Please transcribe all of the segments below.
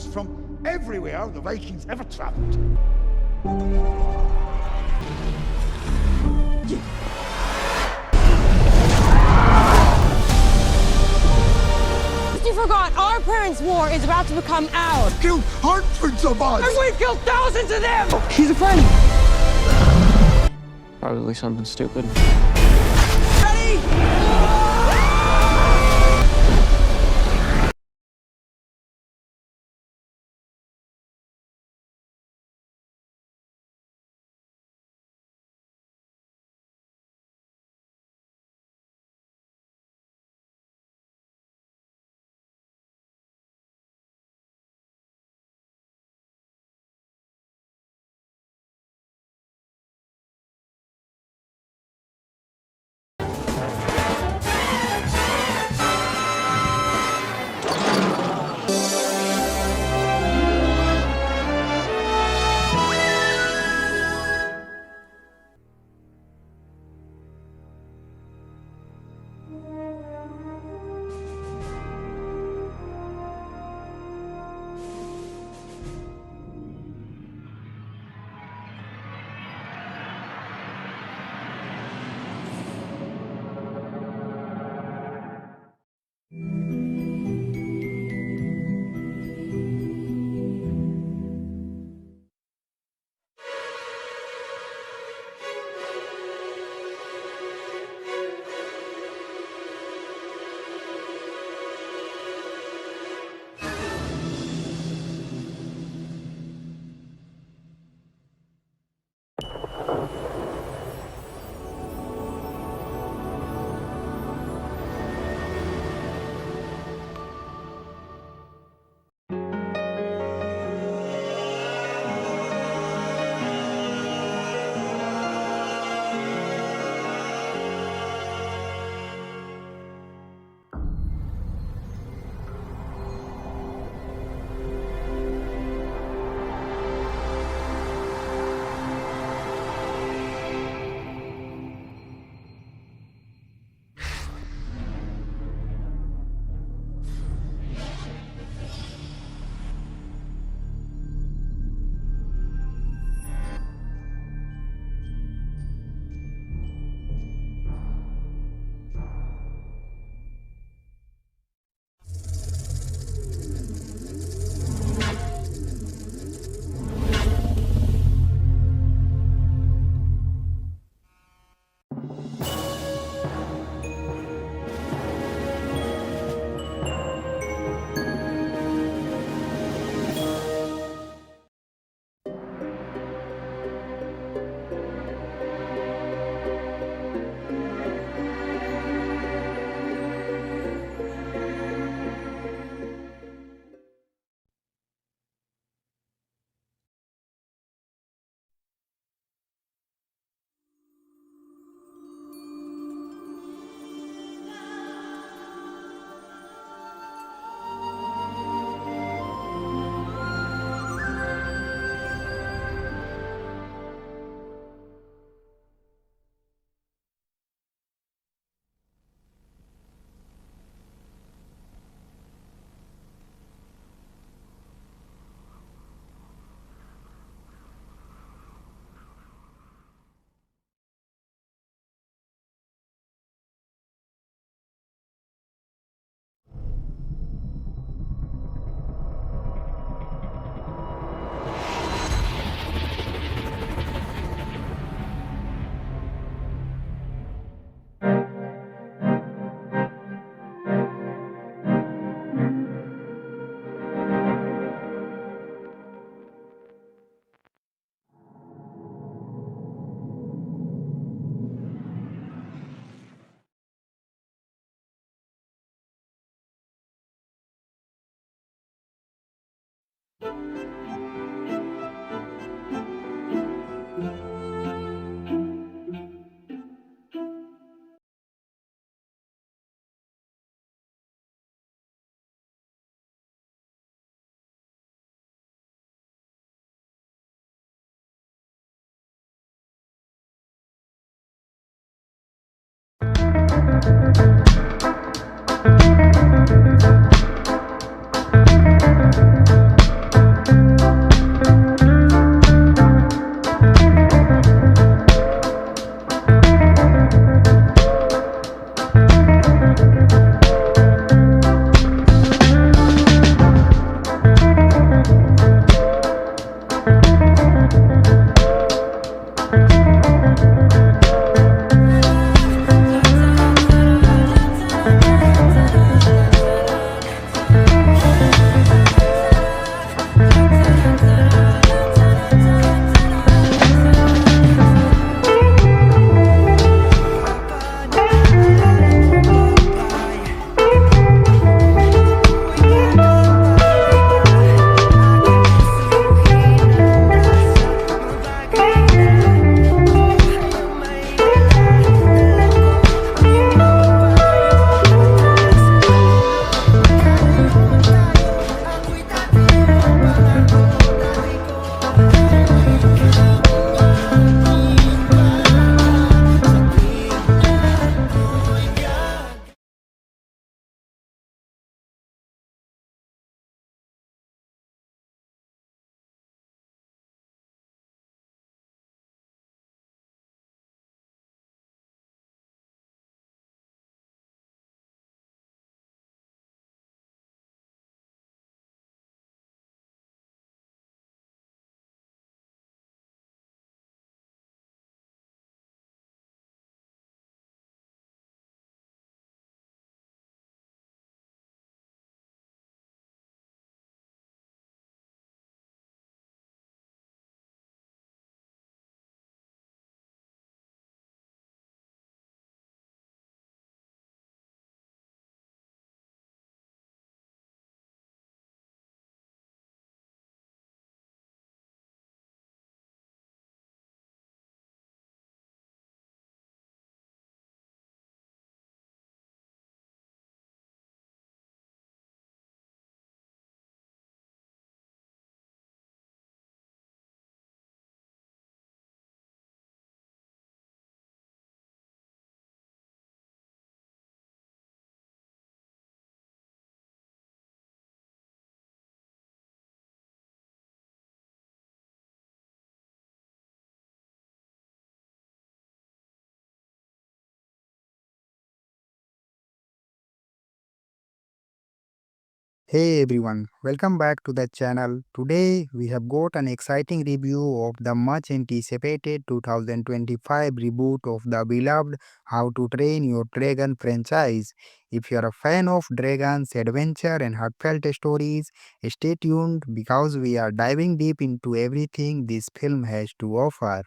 travellers from everywhere the Vikings ever travelled. You forgot, our parents' war is about to become ours. Killed hundreds of us! And we've killed thousands of them! He's a friend. Probably something stupid. Ready? Hey everyone, welcome back to the channel. Today we have got an exciting review of the much anticipated 2025 reboot of the beloved How to Train Your Dragon franchise. If you are a fan of dragons, adventure, and heartfelt stories, stay tuned because we are diving deep into everything this film has to offer.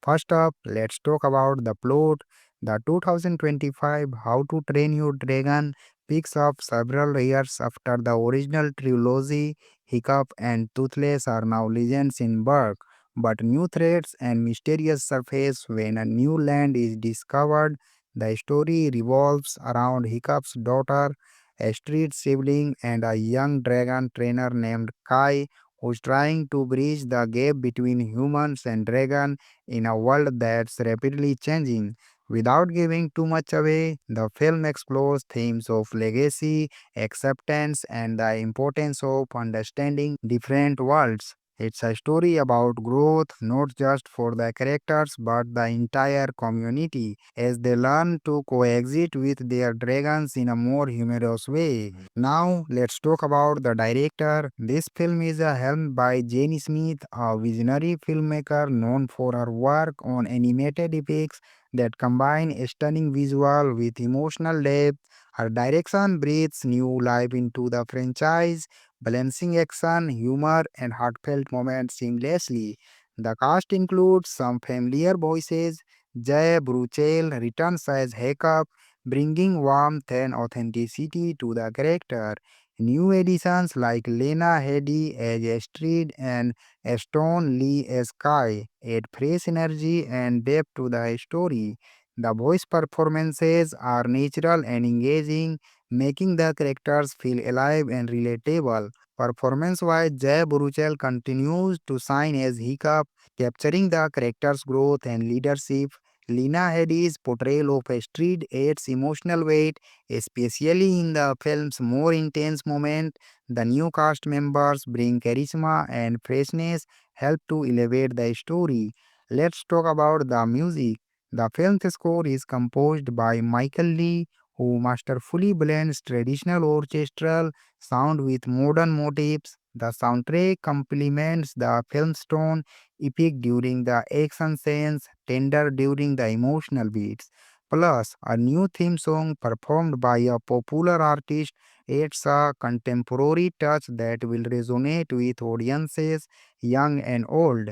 First up, let's talk about the plot. The 2025 How to Train Your Dragon picks up several years after the original trilogy. Hiccup and Toothless are now legends in Berk, but new threats and mysterious surface when a new land is discovered. The story revolves around Hiccup's daughter, a street sibling, and a young dragon trainer named Kai, who's trying to bridge the gap between humans and dragon in a world that's rapidly changing. Without giving too much away, the film explores themes of legacy, acceptance, and the importance of understanding different worlds. It's a story about growth not just for the characters but the entire community as they learn to coexist with their dragons in a more humorous way. Now, let's talk about the director. This film is helmed by Jane Smith, a visionary filmmaker known for her work on animated epics that combine stunning visual with emotional depth. Her direction breathes new life into the franchise, balancing action, humor, and heartfelt moments seamlessly. The cast includes some familiar voices. Jay Bruchel returns as Hiccup, bringing warmth and authenticity to the character. New additions like Lena Headey as Astrid and Stone Lee as Kai add fresh energy and depth to the story. The voice performances are natural and engaging, making the characters feel alive and relatable. Performance-wise, Jay Baruchel continues to shine as Hiccup, capturing the character's growth and leadership. Lena Headey's portrayal of Astrid adds emotional weight, especially in the film's more intense moment. The new cast members bring charisma and freshness, help to elevate the story. Let's talk about the music. The film's score is composed by Michael Lee, who masterfully blends traditional orchestral sound with modern motifs. The soundtrack complements the film's tone, epic during the action scenes, tender during the emotional beats. Plus, a new theme song performed by a popular artist adds a contemporary touch that will resonate with audiences young and old.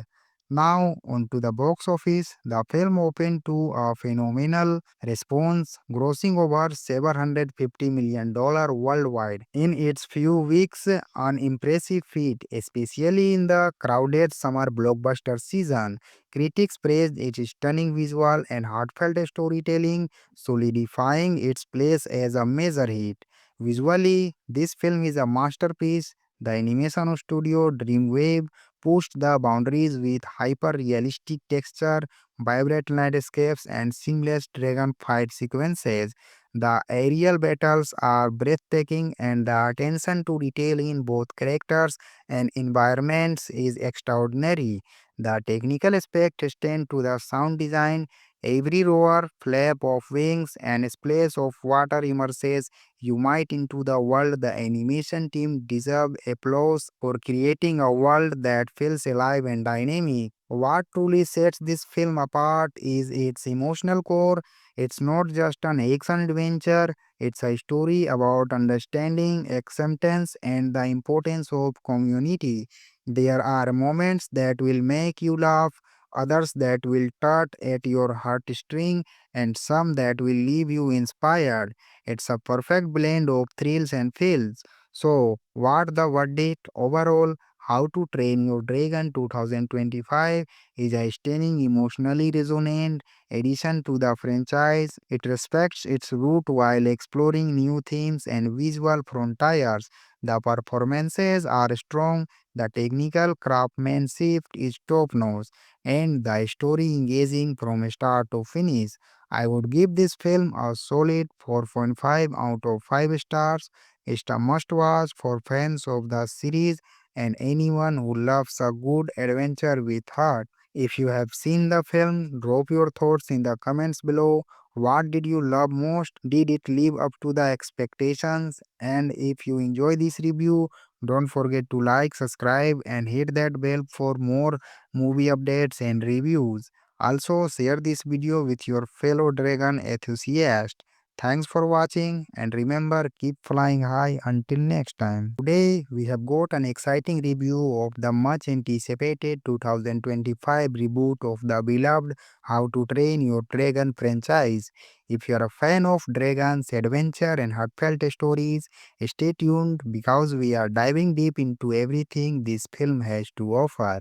Now, on to the box office. The film opened to a phenomenal response, grossing over $750 million worldwide in its few weeks, an impressive feat, especially in the crowded summer blockbuster season. Critics praised its stunning visual and heartfelt storytelling, solidifying its place as a major hit. Visually, this film is a masterpiece. The animation studio Dreamwave pushed the boundaries with hyper realistic texture, vibrant landscapes, and seamless dragon fight sequences. The aerial battles are breathtaking, and the attention to detail in both characters and environments is extraordinary. The technical aspect extend to the sound design. Every roar, flap of wings, and splash of water immerses you might into the world. The animation team deserve applause for creating a world that feels alive and dynamic. What truly sets this film apart is its emotional core. It's not just an action adventure, it's a story about understanding, acceptance, and the importance of community. There are moments that will make you laugh, others that will tug at your heartstring, and some that will leave you inspired. It's a perfect blend of thrills and feels. So, what the verdict overall? How to Train Your Dragon 2025 is a stunning, emotionally resonant addition to the franchise. It respects its root while exploring new themes and visual frontiers. The performances are strong, the technical craftsmanship is top notch, and the story engaging from start to finish. I would give this film a solid 4.5 out of 5 stars. It's a must watch for fans of the series and anyone who loves a good adventure with heart. If you have seen the film, drop your thoughts in the comments below. What did you love most? Did it live up to the expectations? And if you enjoy this review, don't forget to like, subscribe, and hit that bell for more movie updates and reviews. Also, share this video with your fellow dragon enthusiasts. Thanks for watching, and remember, keep flying high until next time. Today, we have got an exciting review of the much anticipated 2025 reboot of the beloved How to Train Your Dragon franchise. If you are a fan of dragons, adventure, and heartfelt stories, stay tuned because we are diving deep into everything this film has to offer.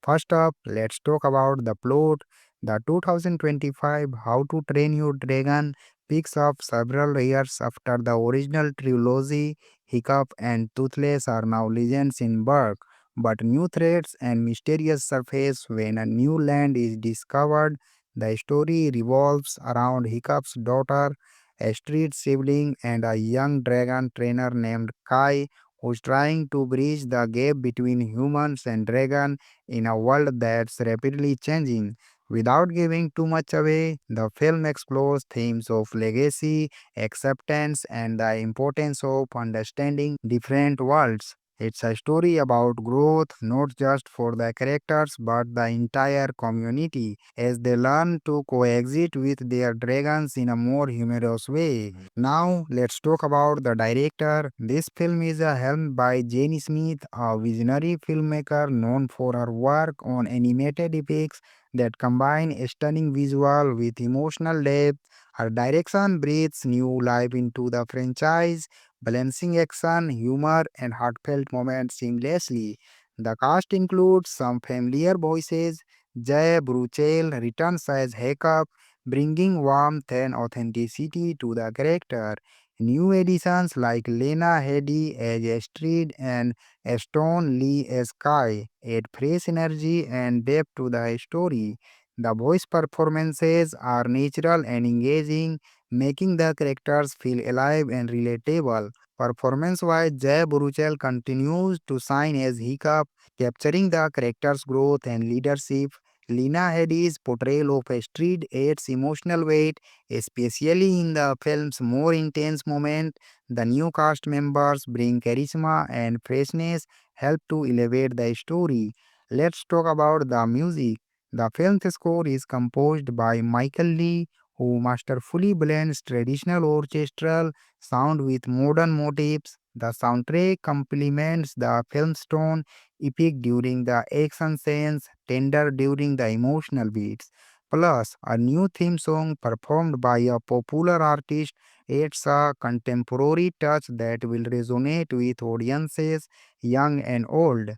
First up, let's talk about the plot. The 2025 How to Train Your Dragon picks up several years after the original trilogy. Hiccup and Toothless are now legends in Berk, but new threats and mysterious surface when a new land is discovered. The story revolves around Hiccup's daughter, Astrid sibling, and a young dragon trainer named Kai, who's trying to bridge the gap between humans and dragon in a world that's rapidly changing. Without giving too much away, the film explores themes of legacy, acceptance, and the importance of understanding different worlds. It's a story about growth not just for the characters but the entire community as they learn to coexist with their dragons in a more humorous way. Now, let's talk about the director. This film is helmed by Jane Smith, a visionary filmmaker known for her work on animated epics that combine stunning visual with emotional depth. Her direction breathes new life into the franchise, balancing action, humor, and heartfelt moments seamlessly. The cast includes some familiar voices. Jay Bruchel returns as Hiccup, bringing warmth and authenticity to the character. New additions like Lena Headey as Astrid and Stone Lee as Kai add fresh energy and depth to the story. The voice performances are natural and engaging, making the characters feel alive and relatable. Performance-wise, Jay Baruchel continues to shine as Hiccup, capturing the character's growth and leadership. Lena Headey's portrayal of Astrid adds emotional weight, especially in the film's more intense moment. The new cast members bring charisma and freshness, help to elevate the story. Let's talk about the music. The film's score is composed by Michael Lee, who masterfully blends traditional orchestral sound with modern motifs. The soundtrack complements the film's tone, epic during the action scenes, tender during the emotional beats. Plus, a new theme song performed by a popular artist adds a contemporary touch that will resonate with audiences, young and old.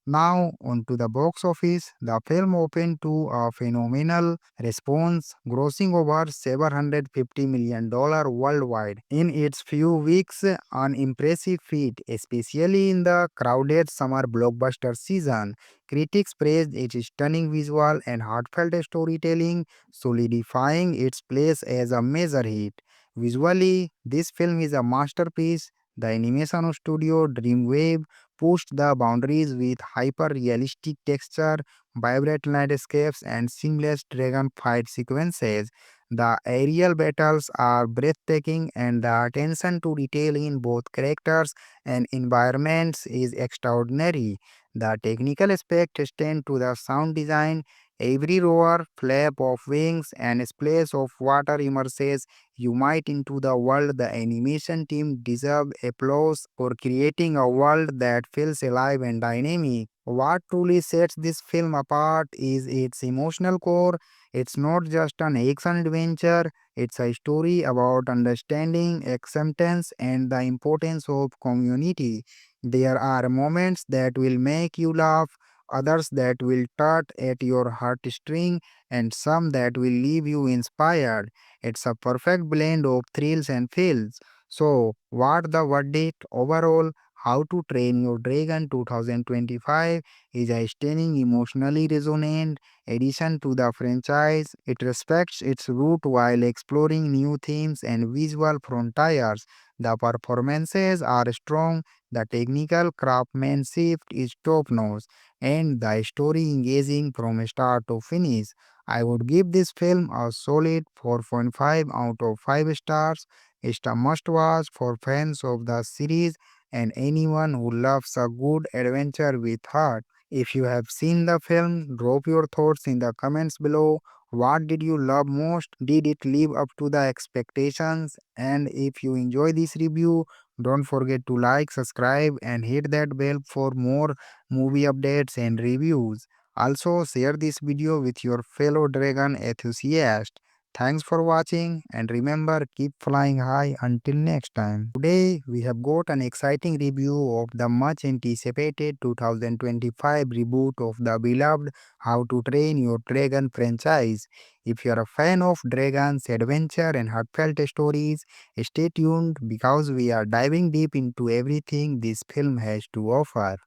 Now, onto the box office. The film opened to a phenomenal response, grossing over $750 million worldwide in its few weeks, an impressive feat, especially in the crowded summer blockbuster season. Critics praised its stunning visual and heartfelt storytelling, solidifying its place as a major hit. Visually, this film is a masterpiece. The animation studio Dreamwave pushed the boundaries with hyper realistic texture, vibrant landscapes, and seamless dragon fight sequences. The aerial battles are breathtaking, and the attention to detail in both characters and environments is extraordinary. The technical aspect extend to the sound design. Every roar, flap of wings, and splash of water immerses you might into the world. The animation team deserve applause for creating a world that feels alive and dynamic. What truly sets this film apart is its emotional core. It's not just an action adventure, it's a story about understanding, acceptance, and the importance of community. There are moments that will make you laugh, others that will tug at your heartstring, and some that will leave you inspired. It's a perfect blend of thrills and feels. So, what the verdict overall? How to Train Your Dragon 2025 is a stunning, emotionally resonant addition to the franchise. It respects its root while exploring new themes and visual frontiers. The performances are strong, the technical craftsmanship is top notch, and the story engaging from start to finish. I would give this film a solid 4.5 out of 5 stars. It's a must watch for fans of the series and anyone who loves a good adventure with heart. If you have seen the film, drop your thoughts in the comments below. What did you love most? Did it live up to the expectations? And if you enjoy this review, don't forget to like, subscribe, and hit that bell for more movie updates and reviews. Also, share this video with your fellow dragon enthusiasts. Thanks for watching and remember keep flying high until next time. Today we have got an exciting review of the much anticipated 2025 reboot of the beloved How to Train Your Dragon franchise. If you are a fan of dragons, adventure and heartfelt stories, stay tuned because we are diving deep into everything this film has to offer.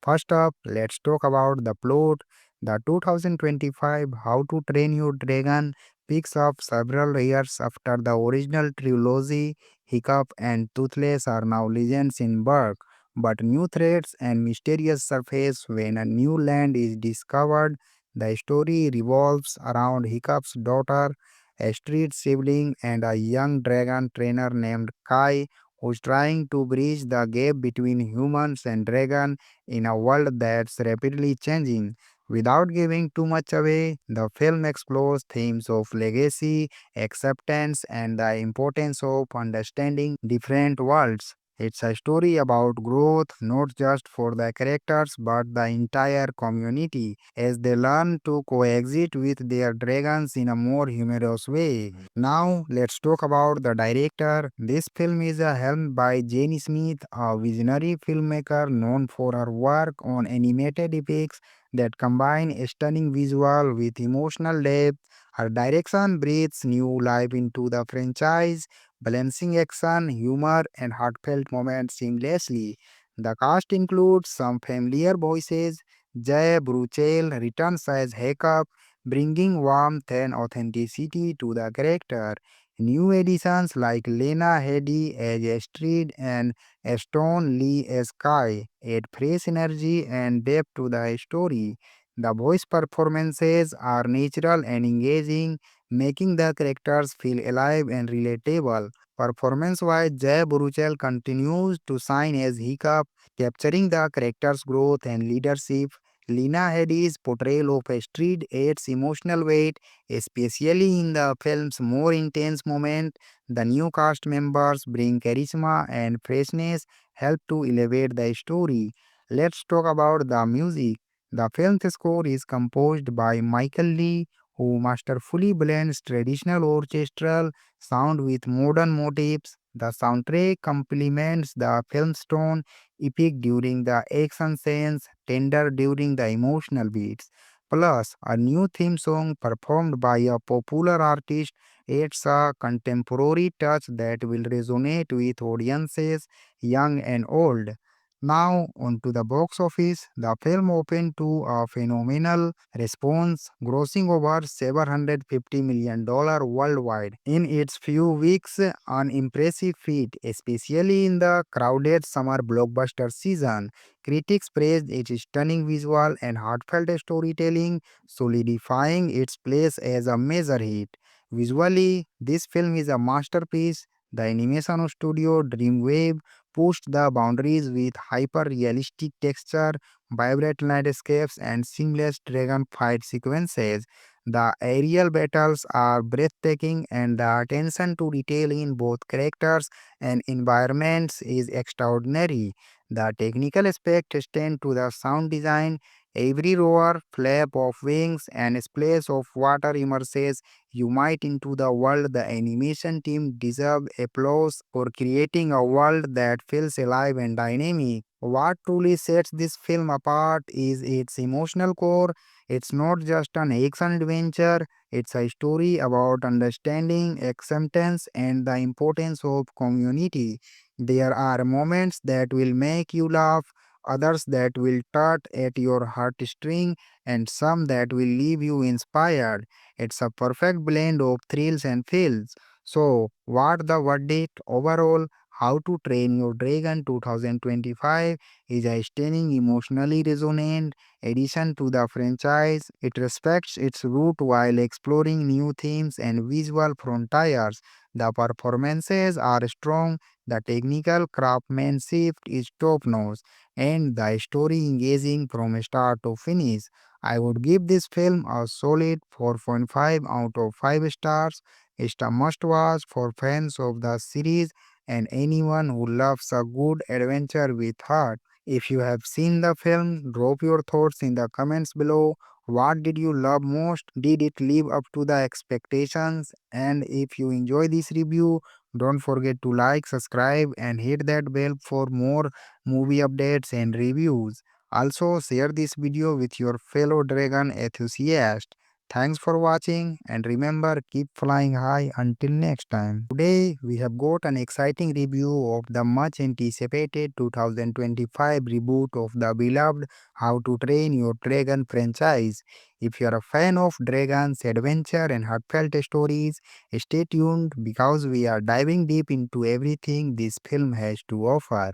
First up, let's talk about the plot. The 2025 How to Train Your Dragon picks up several years after the original trilogy. Hiccup and Toothless are now legends in Berk, but new threats and mysterious surface when a new land is discovered. The story revolves around Hiccup's daughter, a street sibling, and a young dragon trainer named Kai, who's trying to bridge the gap between humans and dragon in a world that's rapidly changing. Without giving too much away, the film explores themes of legacy, acceptance, and the importance of understanding different worlds. It's a story about growth not just for the characters but the entire community as they learn to coexist with their dragons in a more humorous way. Now, let's talk about the director. This film is helmed by Jane Smith, a visionary filmmaker known for her work on animated epics that combine stunning visual with emotional depth. Her direction breathes new life into the franchise, balancing action, humor, and heartfelt moments seamlessly. The cast includes some familiar voices. Jay Bruchel returns as Hiccup, bringing warmth and authenticity to the character. New additions like Lena Headey as Astrid and Stone Lee as Kai add fresh energy and depth to the story. The voice performances are natural and engaging, making the characters feel alive and relatable. Performance-wise, Jay Baruchel continues to shine as Hiccup, capturing the character's growth and leadership. Lena Headey's portrayal of Astrid adds emotional weight, especially in the film's more intense moment. The new cast members bring charisma and freshness, help to elevate the story. Let's talk about the music. The film's score is composed by Michael Lee, who masterfully blends traditional orchestral sound with modern motifs. The soundtrack complements the film's tone, epic during the action scenes, tender during the emotional beats. Plus, a new theme song performed by a popular artist adds a contemporary touch that will resonate with audiences young and old. Now, on to the box office. The film opened to a phenomenal response, grossing over $750 million worldwide in its few weeks, an impressive feat, especially in the crowded summer blockbuster season. Critics praised its stunning visual and heartfelt storytelling, solidifying its place as a major hit. Visually, this film is a masterpiece. The animation studio Dreamwave pushed the boundaries with hyper-realistic texture, vibrant landscapes, and seamless dragon fight sequences. The aerial battles are breathtaking, and the attention to detail in both characters and environments is extraordinary. The technical aspect extend to the sound design. Every roar, flap of wings, and splash of water immerses you might into the world. The animation team deserve applause for creating a world that feels alive and dynamic. What truly sets this film apart is its emotional core. It's not just an action adventure, it's a story about understanding, acceptance, and the importance of community. There are moments that will make you laugh, others that will tug at your heartstring, and some that will leave you inspired. It's a perfect blend of thrills and feels. So, what the verdict overall? How to Train Your Dragon 2025 is a stunning, emotionally resonant addition to the franchise. It respects its root while exploring new themes and visual frontiers. The performances are strong, the technical craftsmanship is top notch, and the story engaging from start to finish. I would give this film a solid 4.5 out of 5 stars. It's a must watch for fans of the series and anyone who loves a good adventure with heart. If you have seen the film, drop your thoughts in the comments below. What did you love most? Did it live up to the expectations? And if you enjoy this review, don't forget to like, subscribe, and hit that bell for more movie updates and reviews. Also, share this video with your fellow dragon enthusiasts. Thanks for watching and remember keep flying high until next time. Today we have got an exciting review of the much anticipated 2025 reboot of the beloved How to Train Your Dragon franchise. If you are a fan of dragons, adventure and heartfelt stories, stay tuned because we are diving deep into everything this film has to offer.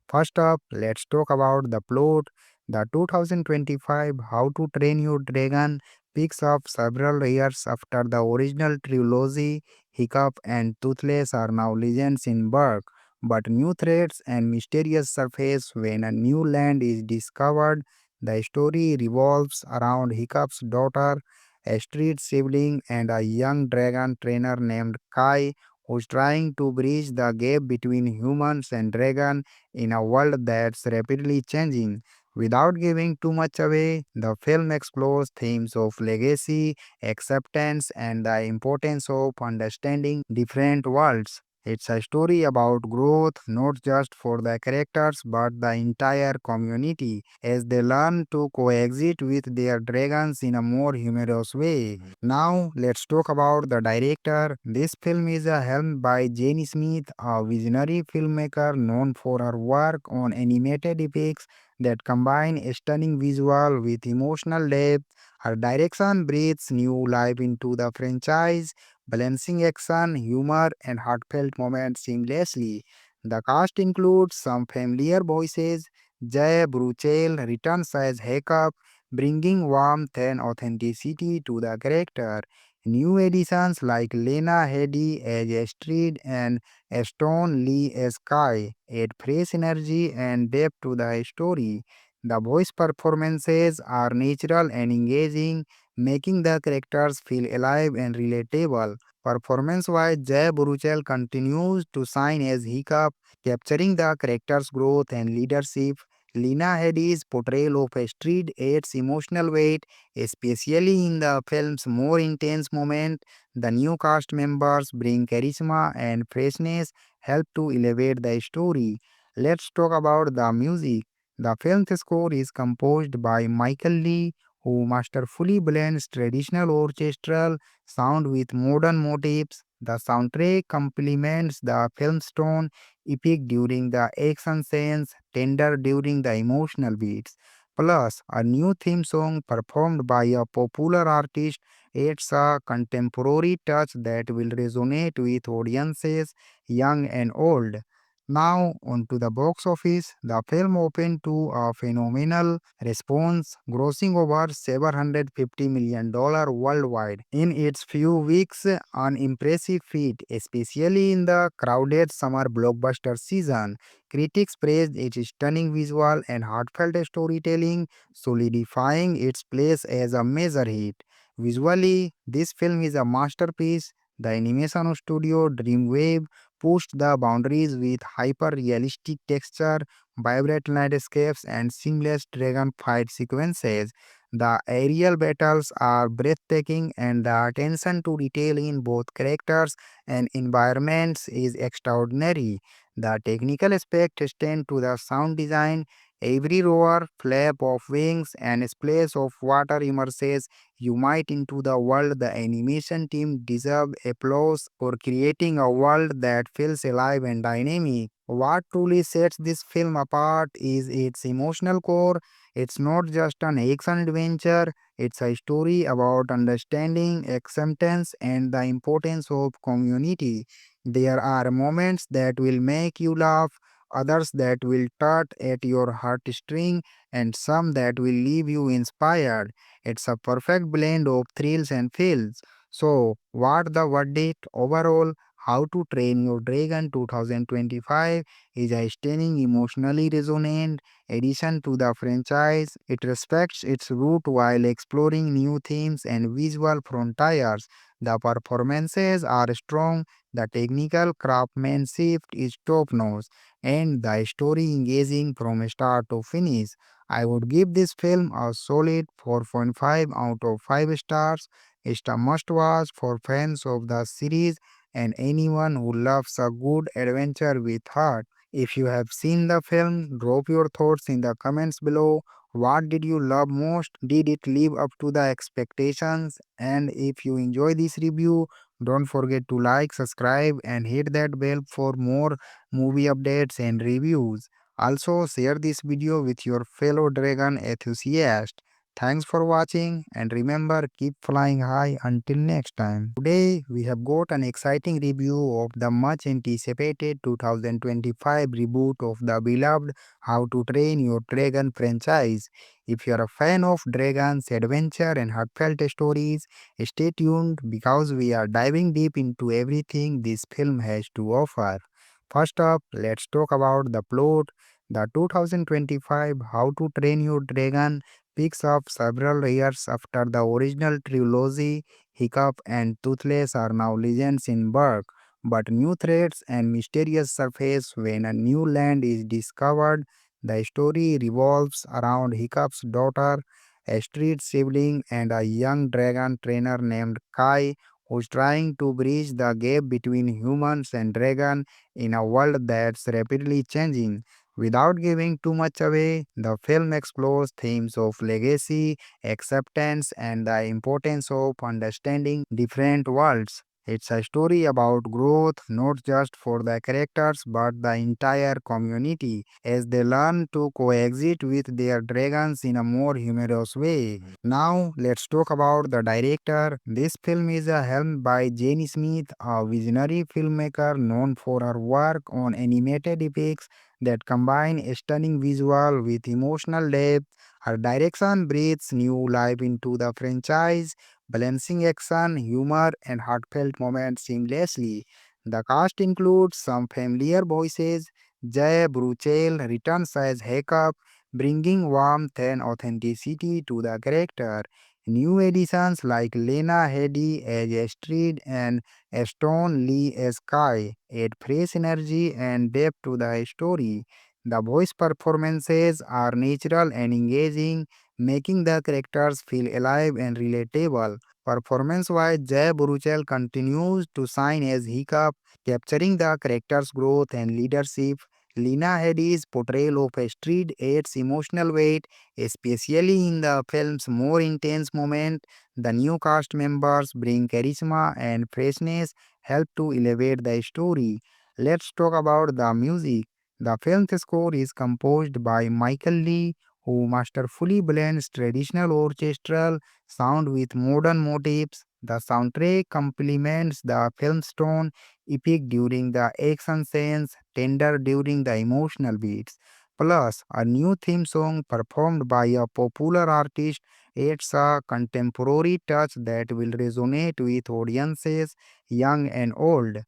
First up, let's talk about the plot. The 2025 How to Train Your Dragon picks up several years after the original trilogy. Hiccup and Toothless are now legends in Berk, but new threats and mysterious surface when a new land is discovered. The story revolves around Hiccup's daughter, a street sibling, and a young dragon trainer named Kai, who's trying to bridge the gap between humans and dragon in a world that's rapidly changing. Without giving too much away, the film explores themes of legacy, acceptance, and the importance of understanding different worlds. It's a story about growth not just for the characters but the entire community as they learn to coexist with their dragons in a more humorous way. Now, let's talk about the director. This film is helmed by Jane Smith, a visionary filmmaker known for her work on animated epics that combine stunning visual with emotional depth. Her direction breathes new life into the franchise, balancing action, humor, and heartfelt moments seamlessly. The cast includes some familiar voices. Jay Bruchel returns as Hiccup, bringing warmth and authenticity to the character. New additions like Lena Headey as Astrid and Stone Lee as Kai add fresh energy and depth to the story. The voice performances are natural and engaging, making the characters feel alive and relatable. Performance-wise, Jay Baruchel continues to shine as Hiccup, capturing the character's growth and leadership. Lena Headey's portrayal of Astrid adds emotional weight, especially in the film's more intense moment. The new cast members bring charisma and freshness, help to elevate the story. Let's talk about the music. The film's score is composed by Michael Lee, who masterfully blends traditional orchestral sound with modern motifs. The soundtrack complements the film's tone, epic during the action scenes, tender during the emotional beats. Plus, a new theme song performed by a popular artist adds a contemporary touch that will resonate with audiences young and old. Now, onto the box office, the film opened to a phenomenal response, grossing over $750 million worldwide in its few weeks, an impressive feat, especially in the crowded summer blockbuster season. Critics praised its stunning visual and heartfelt storytelling, solidifying its place as a major hit. Visually, this film is a masterpiece. The animation studio Dreamwave pushed the boundaries with hyper-realistic texture, vibrant landscapes, and seamless dragon fight sequences. The aerial battles are breathtaking, and the attention to detail in both characters and environments is extraordinary. The technical aspect extend to the sound design. Every roar, flap of wings, and splash of water immerses you might into the world. The animation team deserve applause for creating a world that feels alive and dynamic. What truly sets this film apart is its emotional core. It's not just an action adventure, it's a story about understanding, acceptance, and the importance of community. There are moments that will make you laugh, others that will tug at your heartstring, and some that will leave you inspired. It's a perfect blend of thrills and feels. So, what the verdict overall? How to Train Your Dragon 2025 is a stunning, emotionally resonant addition to the franchise. It respects its root while exploring new themes and visual frontiers. The performances are strong, the technical craftsmanship is top notch, and the story engaging from start to finish. I would give this film a solid 4.5 out of 5 stars. It's a must watch for fans of the series and anyone who loves a good adventure with heart. If you have seen the film, drop your thoughts in the comments below. What did you love most? Did it live up to the expectations? And if you enjoy this review, don't forget to like, subscribe, and hit that bell for more movie updates and reviews. Also, share this video with your fellow dragon enthusiasts. Thanks for watching and remember keep flying high until next time. Today we have got an exciting review of the much anticipated 2025 reboot of the beloved How to Train Your Dragon franchise. If you are a fan of dragons, adventure and heartfelt stories, stay tuned because we are diving deep into everything this film has to offer. First up, let's talk about the plot. The 2025 How to Train Your Dragon picks up several years after the original trilogy. Hiccup and Toothless are now legends in Berk, but new threats and mysterious surface when a new land is discovered. The story revolves around Hiccup's daughter, a street sibling, and a young dragon trainer named Kai, who's trying to bridge the gap between humans and dragon in a world that's rapidly changing. Without giving too much away, the film explores themes of legacy, acceptance, and the importance of understanding different worlds. It's a story about growth not just for the characters but the entire community as they learn to coexist with their dragons in a more humorous way. Now, let's talk about the director. This film is helmed by Jane Smith, a visionary filmmaker known for her work on animated epics that combine stunning visual with emotional depth. Her direction breathes new life into the franchise, balancing action, humor, and heartfelt moments seamlessly. The cast includes some familiar voices. Jay Bruchel returns as Hiccup, bringing warmth and authenticity to the character. New additions like Lena Headey as Astrid and Stone Lee as Kai add fresh energy and depth to the story. The voice performances are natural and engaging, making the characters feel alive and relatable. Performance-wise, Jay Baruchel continues to shine as Hiccup, capturing the character's growth and leadership. Lena Headey's portrayal of Astrid adds emotional weight, especially in the film's more intense moment. The new cast members bring charisma and freshness, help to elevate the story. Let's talk about the music. The film's score is composed by Michael Lee, who masterfully blends traditional orchestral sound with modern motifs. The soundtrack complements the film's tone, epic during the action scenes, tender during the emotional beats. Plus, a new theme song performed by a popular artist adds a contemporary touch that will resonate with audiences young and old.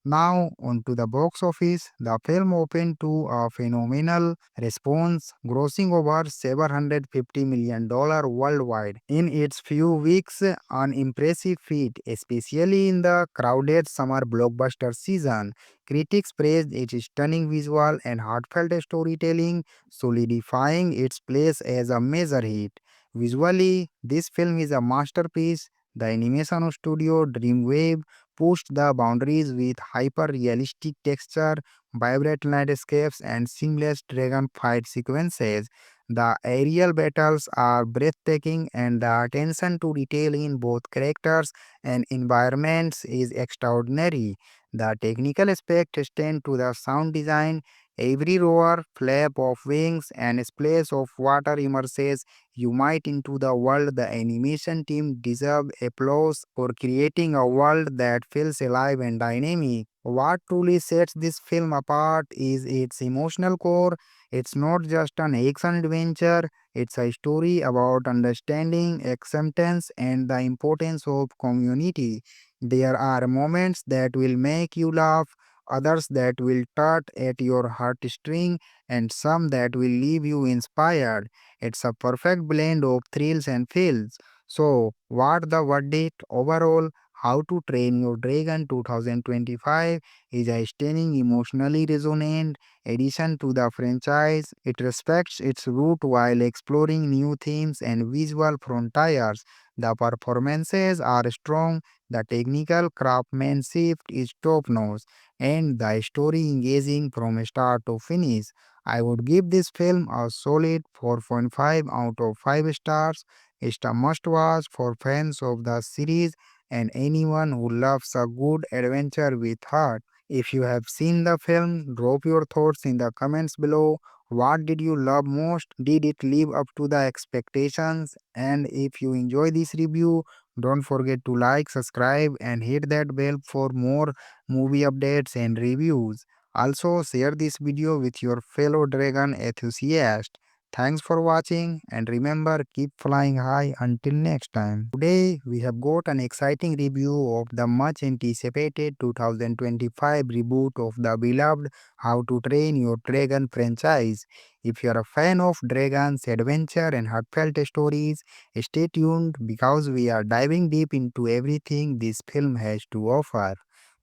Now, onto the box office, the film opened to a phenomenal response, grossing over $750 million worldwide in its few weeks, an impressive feat, especially in the crowded summer blockbuster season. Critics praised its stunning visual and heartfelt storytelling, solidifying its place as a major hit. Visually, this film is a masterpiece. The animation studio Dreamwave pushed the boundaries with hyper realistic texture, vibrant landscapes, and seamless dragon fight sequences. The aerial battles are breathtaking, and the attention to detail in both characters and environments is extraordinary. The technical aspect extend to the sound design, Every roar, flap of wings, and splash of water immerses you might into the world. The animation team deserve applause for creating a world that feels alive and dynamic. What truly sets this film apart is its emotional core. It's not just an action adventure, it's a story about understanding, acceptance, and the importance of community. There are moments that will make you laugh, others that will tug at your heartstring, and some that will leave you inspired. It's a perfect blend of thrills and feels. So, what the verdict overall? How to Train Your Dragon 2025 is a stunning, emotionally resonant addition to the franchise. It respects its root while exploring new themes and visual frontiers. The performances are strong, the technical craftsmanship is top notch, and the story engaging from start to finish. I would give this film a solid 4.5 out of 5 stars. It's a must watch for fans of the series and anyone who loves a good adventure with heart. If you have seen the film, drop your thoughts in the comments below. What did you love most? Did it live up to the expectations? And if you enjoy this review, don't forget to like, subscribe, and hit that bell for more movie updates and reviews. Also, share this video with your fellow dragon enthusiasts. Thanks for watching and remember keep flying high until next time. Today we have got an exciting review of the much anticipated 2025 reboot of the beloved How to Train Your Dragon franchise. If you are a fan of dragons, adventure and heartfelt stories, stay tuned because we are diving deep into everything this film has to offer.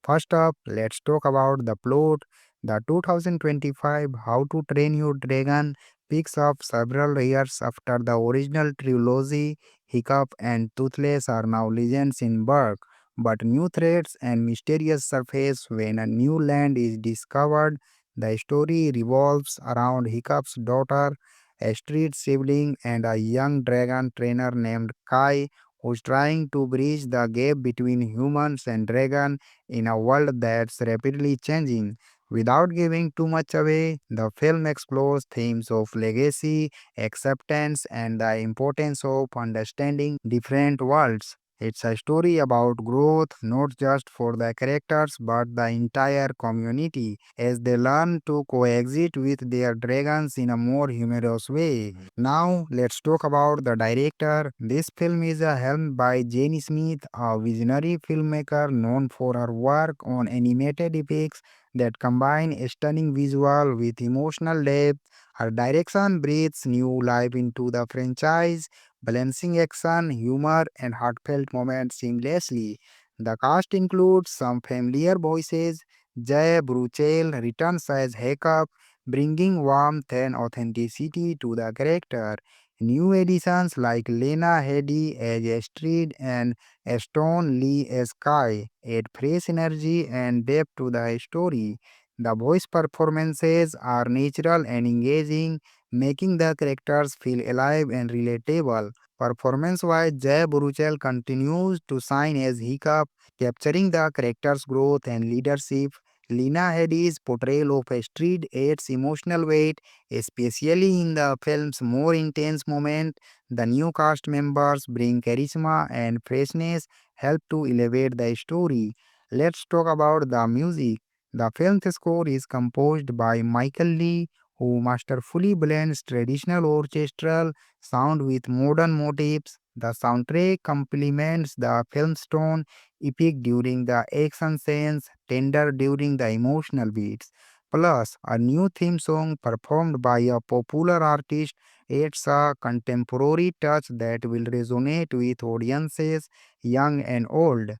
First up, let's talk about the plot. The 2025 How to Train Your Dragon picks up several years after the original trilogy. Hiccup and Toothless are now legends in Berk, but new threats and mysterious surface when a new land is discovered. The story revolves around Hiccup's daughter, a street sibling, and a young dragon trainer named Kai, who's trying to bridge the gap between humans and dragon in a world that's rapidly changing. Without giving too much away, the film explores themes of legacy, acceptance, and the importance of understanding different worlds. It's a story about growth not just for the characters but the entire community as they learn to coexist with their dragons in a more humorous way. Now, let's talk about the director. This film is helmed by Jane Smith, a visionary filmmaker known for her work on animated epics that combine stunning visual with emotional depth. Her direction breathes new life into the franchise, balancing action, humor, and heartfelt moments seamlessly. The cast includes some familiar voices. Jay Bruchel returns as Hiccup, bringing warmth and authenticity to the character. New additions like Lena Headey as Astrid and Stone Lee as Kai add fresh energy and depth to the story. The voice performances are natural and engaging, making the characters feel alive and relatable. Performance-wise, Jay Baruchel continues to shine as Hiccup, capturing the character's growth and leadership. Lena Headey's portrayal of Astrid adds emotional weight, especially in the film's more intense moment. The new cast members bring charisma and freshness, help to elevate the story. Let's talk about the music. The film's score is composed by Michael Lee, who masterfully blends traditional orchestral sound with modern motifs. The soundtrack complements the film's tone, epic during the action scenes, tender during the emotional beats. Plus, a new theme song performed by a popular artist adds a contemporary touch that will resonate with audiences young and old.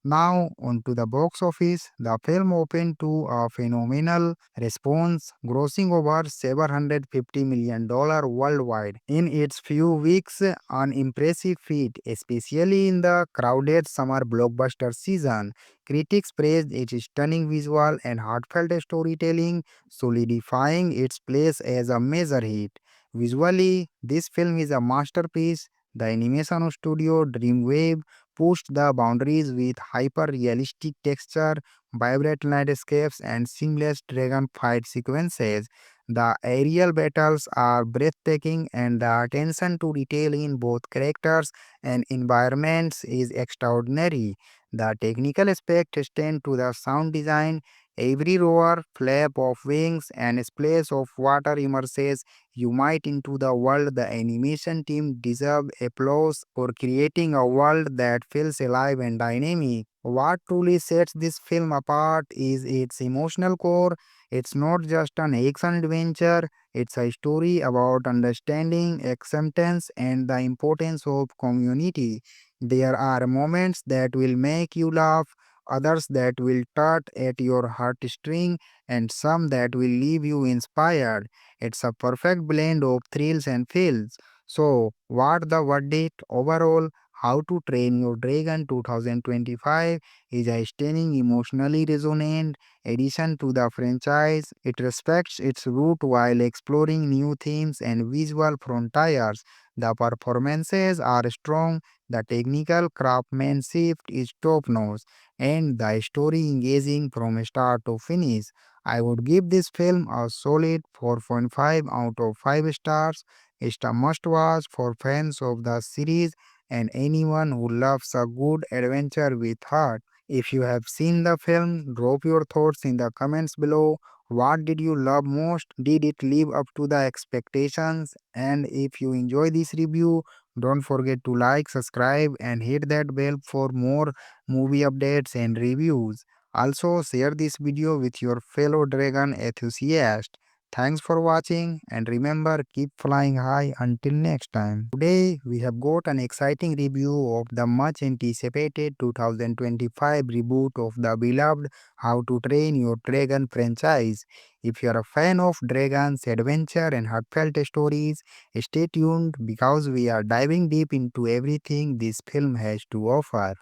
Now, on to the box office. The film opened to a phenomenal response, grossing over $750 million worldwide in its few weeks, an impressive feat, especially in the crowded summer blockbuster season. Critics praised its stunning visual and heartfelt storytelling, solidifying its place as a major hit. Visually, this film is a masterpiece. The animation studio Dreamwave pushed the boundaries with hyper realistic texture, vibrant landscapes, and seamless dragon fight sequences. The aerial battles are breathtaking, and the attention to detail in both characters and environments is extraordinary. The technical aspect extend to the sound design. Every roar, flap of wings, and splash of water immerses you might into the world. The animation team deserve applause for creating a world that feels alive and dynamic. What truly sets this film apart is its emotional core. It's not just an action adventure, it's a story about understanding, acceptance, and the importance of community. There are moments that will make you laugh, others that will tug at your heartstring, and some that will leave you inspired. It's a perfect blend of thrills and feels. So, what the verdict overall? How to Train Your Dragon 2025 is a stunning, emotionally resonant addition to the franchise. It respects its root while exploring new themes and visual frontiers. The performances are strong, the technical craftsmanship is top notch, and the story engaging from start to finish. I would give this film a solid 4.5 out of 5 stars. It's a must watch for fans of the series and anyone who loves a good adventure with heart. If you have seen the film, drop your thoughts in the comments below. What did you love most? Did it live up to the expectations? And if you enjoy this review, don't forget to like, subscribe, and hit that bell for more movie updates and reviews. Also, share this video with your fellow dragon enthusiasts. Thanks for watching and remember keep flying high until next time. Today we have got an exciting review of the much anticipated 2025 reboot of the beloved How to Train Your Dragon franchise. If you are a fan of dragons, adventure and heartfelt stories, stay tuned because we are diving deep into everything this film has to offer.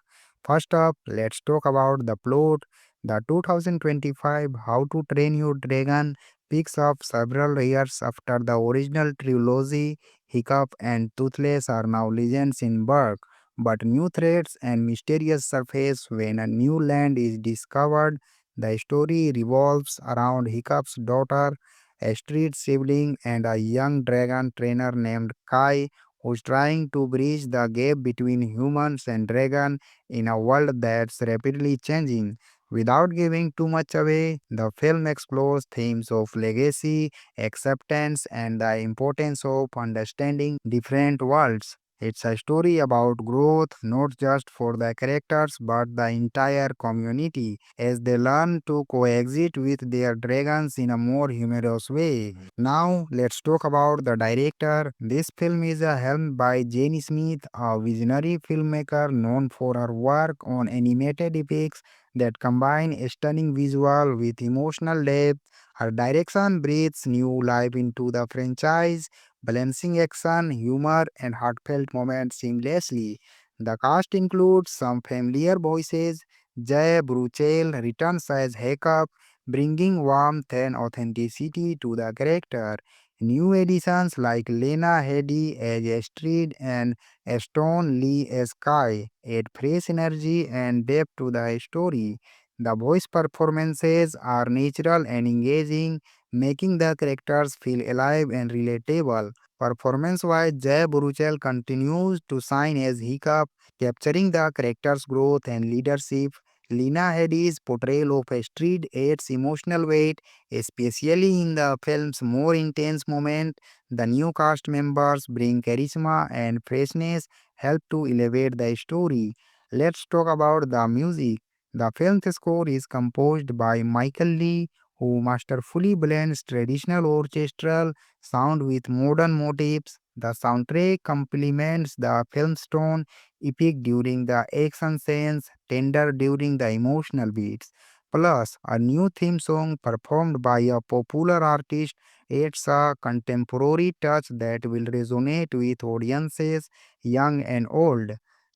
First up, let's talk about the plot. The 2025 How to Train Your Dragon picks up several years after the original trilogy. Hiccup and Toothless are now legends in Berk, but new threats and mysterious surface when a new land is discovered. The story revolves around Hiccup's daughter, a street sibling, and a young dragon trainer named Kai, who's trying to bridge the gap between humans and dragon in a world that's rapidly changing. Without giving too much away, the film explores themes of legacy, acceptance, and the importance of understanding different worlds. It's a story about growth not just for the characters but the entire community as they learn to coexist with their dragons in a more humorous way. Now, let's talk about the director. This film is helmed by Jane Smith, a visionary filmmaker known for her work on animated epics that combine stunning visual with emotional depth. Her direction breathes new life into the franchise, balancing action, humor, and heartfelt moments seamlessly. The cast includes some familiar voices. Jay Bruchel returns as Hiccup, bringing warmth and authenticity to the character. New additions like Lena Headey as Astrid and Stone Lee as Kai add fresh energy and depth to the story. The voice performances are natural and engaging, making the characters feel alive and relatable. Performance-wise, Jay Baruchel continues to shine as Hiccup, capturing the character's growth and leadership. Lena Headey's portrayal of Astrid adds emotional weight, especially in the film's more intense moment. The new cast members bring charisma and freshness, help to elevate the story. Let's talk about the music. The film's score is composed by Michael Lee, who masterfully blends traditional orchestral sound with modern motifs. The soundtrack complements the film's tone, epic during the action scenes, tender during the emotional beats. Plus, a new theme song performed by a popular artist adds a contemporary touch that will resonate with audiences young and old.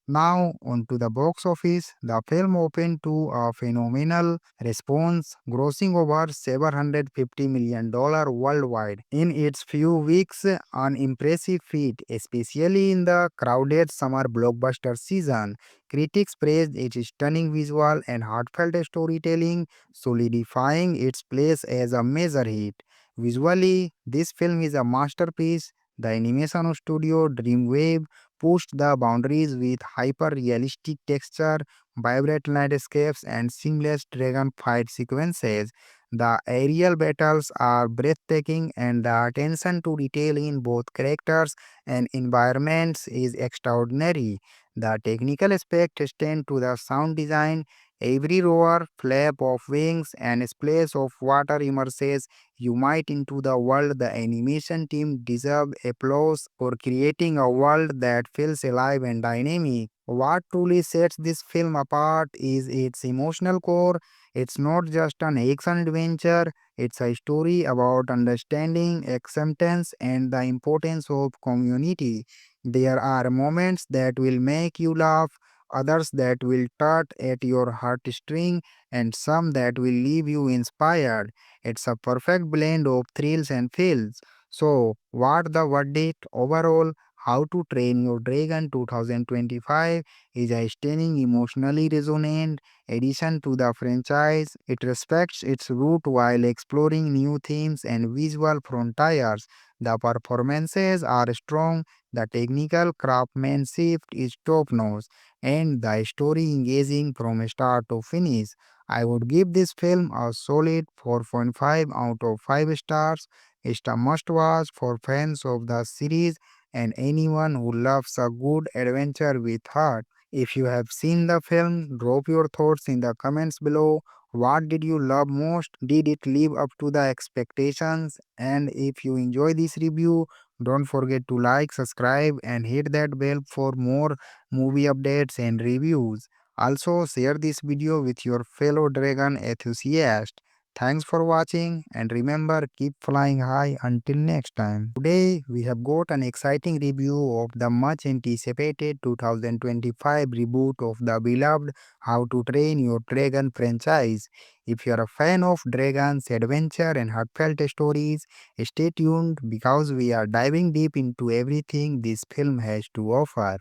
Now, onto the box office. The film opened to a phenomenal response, grossing over $750 million worldwide in its few weeks, an impressive feat, especially in the crowded summer blockbuster season. Critics praised its stunning visual and heartfelt storytelling, solidifying its place as a major hit. Visually, this film is a masterpiece. The animation studio Dreamwave pushed the boundaries with hyper realistic texture, vibrant landscapes, and seamless dragon fight sequences. The aerial battles are breathtaking, and the attention to detail in both characters and environments is extraordinary. The technical aspect extend to the sound design. Every roar, flap of wings, and splash of water immerses you might into the world. The animation team deserve applause for creating a world that feels alive and dynamic. What truly sets this film apart is its emotional core. It's not just an action adventure, it's a story about understanding, acceptance, and the importance of community. There are moments that will make you laugh, others that will tug at your heartstring, and some that will leave you inspired. It's a perfect blend of thrills and feels. So, what the verdict overall? How to Train Your Dragon 2025 is a stunning, emotionally resonant addition to the franchise. It respects its root while exploring new themes and visual frontiers. The performances are strong, the technical craftsmanship is top notch, and the story engaging from start to finish. I would give this film a solid 4.5 out of 5 stars. It's a must watch for fans of the series and anyone who loves a good adventure with heart. If you have seen the film, drop your thoughts in the comments below. What did you love most? Did it live up to the expectations? And if you enjoy this review, don't forget to like, subscribe, and hit that bell for more movie updates and reviews. Also, share this video with your fellow dragon enthusiast. Thanks for watching and remember keep flying high until next time. Today we have got an exciting review of the much anticipated 2025 reboot of the beloved How to Train Your Dragon franchise. If you are a fan of dragons, adventure and heartfelt stories, stay tuned because we are diving deep into everything this film has to offer.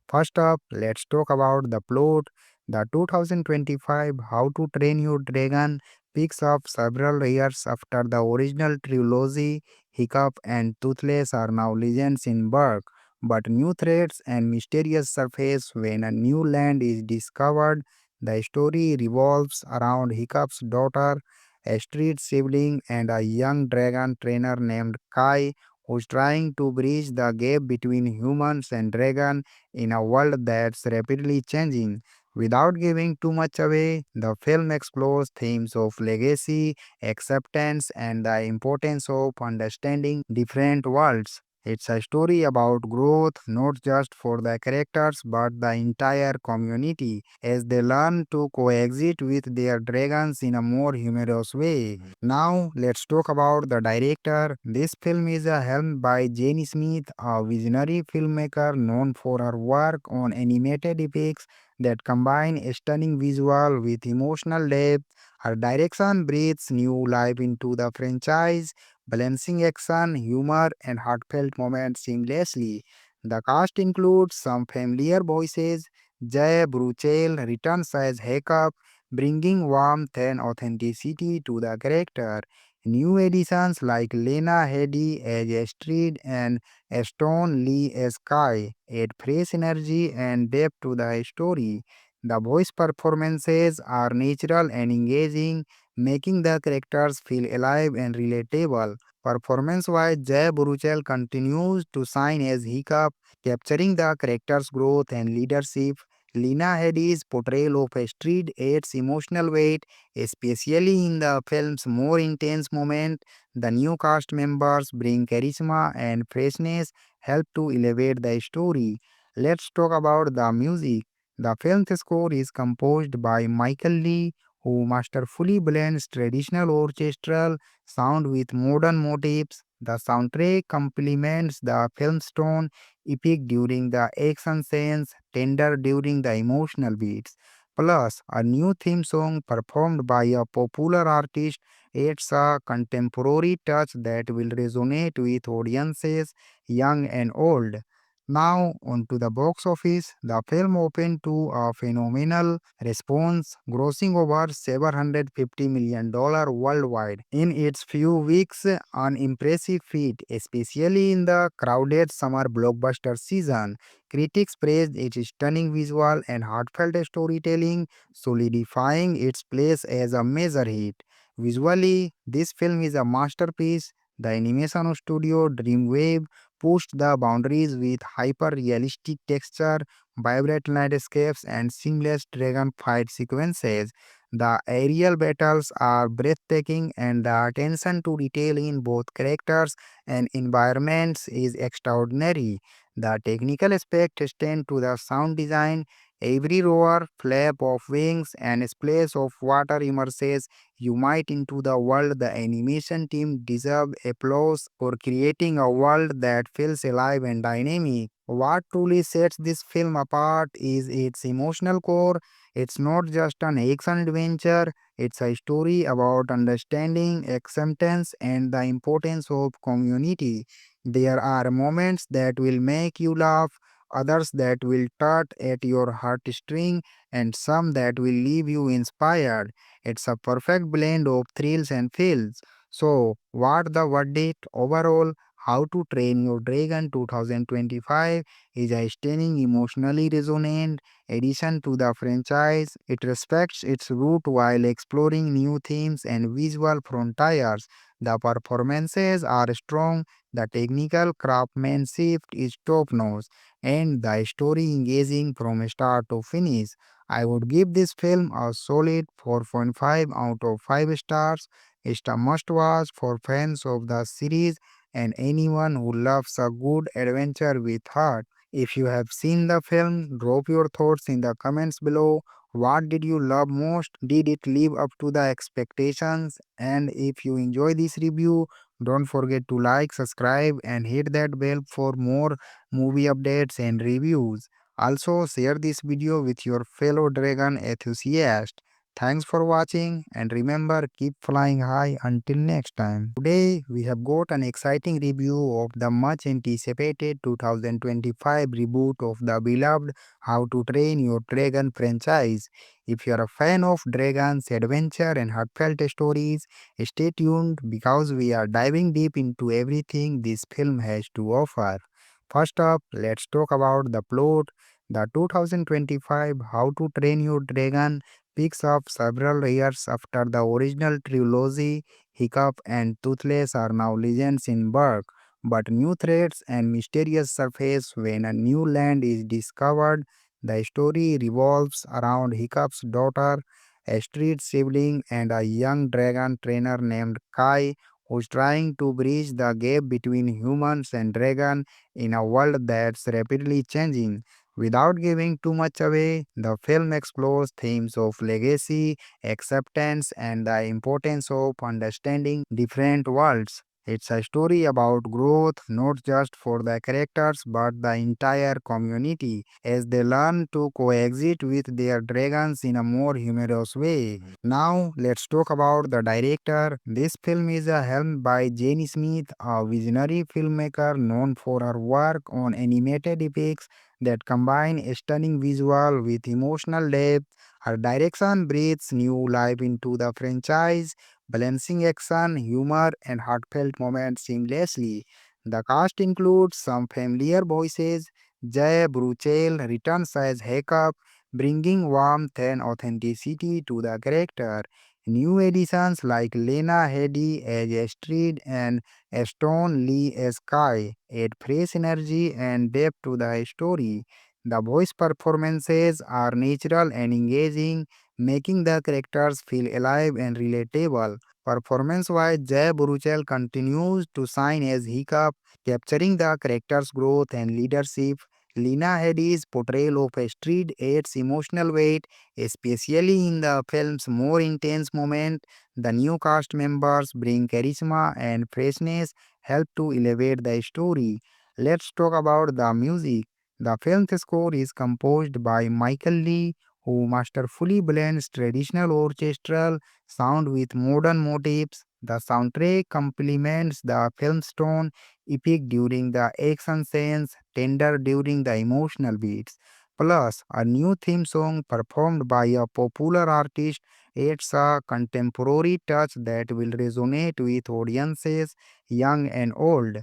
First up, let's talk about the plot. The 2025 How to Train Your Dragon picks up several years after the original trilogy. Hiccup and Toothless are now legends in Berk, but new threats and mysterious surface when a new land is discovered. The story revolves around Hiccup's daughter, a street sibling, and a young dragon trainer named Kai, who's trying to bridge the gap between humans and dragon in a world that's rapidly changing. Without giving too much away, the film explores themes of legacy, acceptance, and the importance of understanding different worlds. It's a story about growth not just for the characters but the entire community as they learn to coexist with their dragons in a more humorous way. Now, let's talk about the director. This film is helmed by Jane Smith, a visionary filmmaker known for her work on animated epics that combine a stunning visual with emotional depth. Her direction breathes new life into the franchise, balancing action, humor, and heartfelt moments seamlessly. The cast includes some familiar voices. Jay Bruchel returns as Hiccup, bringing warmth and authenticity to the character. New additions like Lena Headey as Astrid and Stone Lee as Kai add fresh energy and depth to the story. The voice performances are natural and engaging, making the characters feel alive and relatable. Performance-wise, Jay Baruchel continues to shine as Hiccup, capturing the character's growth and leadership. Lena Headey's portrayal of Astrid adds emotional weight, especially in the film's more intense moment. The new cast members bring charisma and freshness, help to elevate the story. Let's talk about the music. The film's score is composed by Michael Lee, who masterfully blends traditional orchestral sound with modern motifs. The soundtrack complements the film's tone, epic during the action scenes, tender during the emotional beats. Plus, a new theme song performed by a popular artist adds a contemporary touch that will resonate with audiences young and old. Now, on to the box office. The film opened to a phenomenal response, grossing over $750 million worldwide in its few weeks, an impressive feat, especially in the crowded summer blockbuster season. Critics praised its stunning visual and heartfelt storytelling, solidifying its place as a major hit. Visually, this film is a masterpiece. The animation studio Dreamwave pushed the boundaries with hyper realistic texture, vibrant landscapes, and seamless dragon fight sequences. The aerial battles are breathtaking, and the attention to detail in both characters and environments is extraordinary. The technical aspect extend to the sound design. Every roar, flap of wings, and splash of water immerses you might into the world. The animation team deserve applause for creating a world that feels alive and dynamic. What truly sets this film apart is its emotional core. It's not just an action adventure, it's a story about understanding, acceptance, and the importance of community. There are moments that will make you laugh, others that will tug at your heartstring, and some that will leave you inspired. It's a perfect blend of thrills and feels. So, what the verdict overall? How to Train Your Dragon 2025 is a stunning, emotionally resonant addition to the franchise. It respects its root while exploring new themes and visual frontiers. The performances are strong, the technical craftsmanship is top notch, and the story engaging from start to finish. I would give this film a solid 4.5 out of 5 stars. It's a must watch for fans of the series and anyone who loves a good adventure with heart. If you have seen the film, drop your thoughts in the comments below. What did you love most? Did it live up to the expectations? And if you enjoy this review, don't forget to like, subscribe, and hit that bell for more movie updates and reviews. Also, share this video with your fellow dragon enthusiast. Thanks for watching and remember keep flying high until next time. Today we have got an exciting review of the much anticipated 2025 reboot of the beloved How to Train Your Dragon franchise. If you are a fan of dragons, adventure and heartfelt stories, stay tuned because we are diving deep into everything this film has to offer. First up, let's talk about the plot. The 2025 How to Train Your Dragon picks up several years after the original trilogy. Hiccup and Toothless are now legends in Berk, but new threats and mysterious surface when a new land is discovered. The story revolves around Hiccup's daughter, Astrid sibling, and a young dragon trainer named Kai, who's trying to bridge the gap between humans and dragon in a world that's rapidly changing. Without giving too much away, the film explores themes of legacy, acceptance, and the importance of understanding different worlds. It's a story about growth not just for the characters but the entire community as they learn to coexist with their dragons in a more humorous way. Now, let's talk about the director. This film is helmed by Jane Smith, a visionary filmmaker known for her work on animated epics that combine a stunning visual with emotional depth. Her direction breathes new life into the franchise, balancing action, humor, and heartfelt moments seamlessly. The cast includes some familiar voices. Jay Bruchel returns as Hiccup, bringing warmth and authenticity to the character. New additions like Lena Headey as Astrid and Stone Lee as Kai add fresh energy and depth to the story. The voice performances are natural and engaging, making the characters feel alive and relatable. Performance-wise, Jay Baruchel continues to shine as Hiccup, capturing the character's growth and leadership. Lena Headey's portrayal of Astrid adds emotional weight, especially in the film's more intense moments. The new cast members bring charisma and freshness, help to elevate the story. Let's talk about the music. The film's score is composed by Michael Lee, who masterfully blends traditional orchestral sound with modern motifs. The soundtrack complements the film's tone, epic during the action scenes, tender during the emotional beats. Plus, a new theme song performed by a popular artist adds a contemporary touch that will resonate with audiences young and old.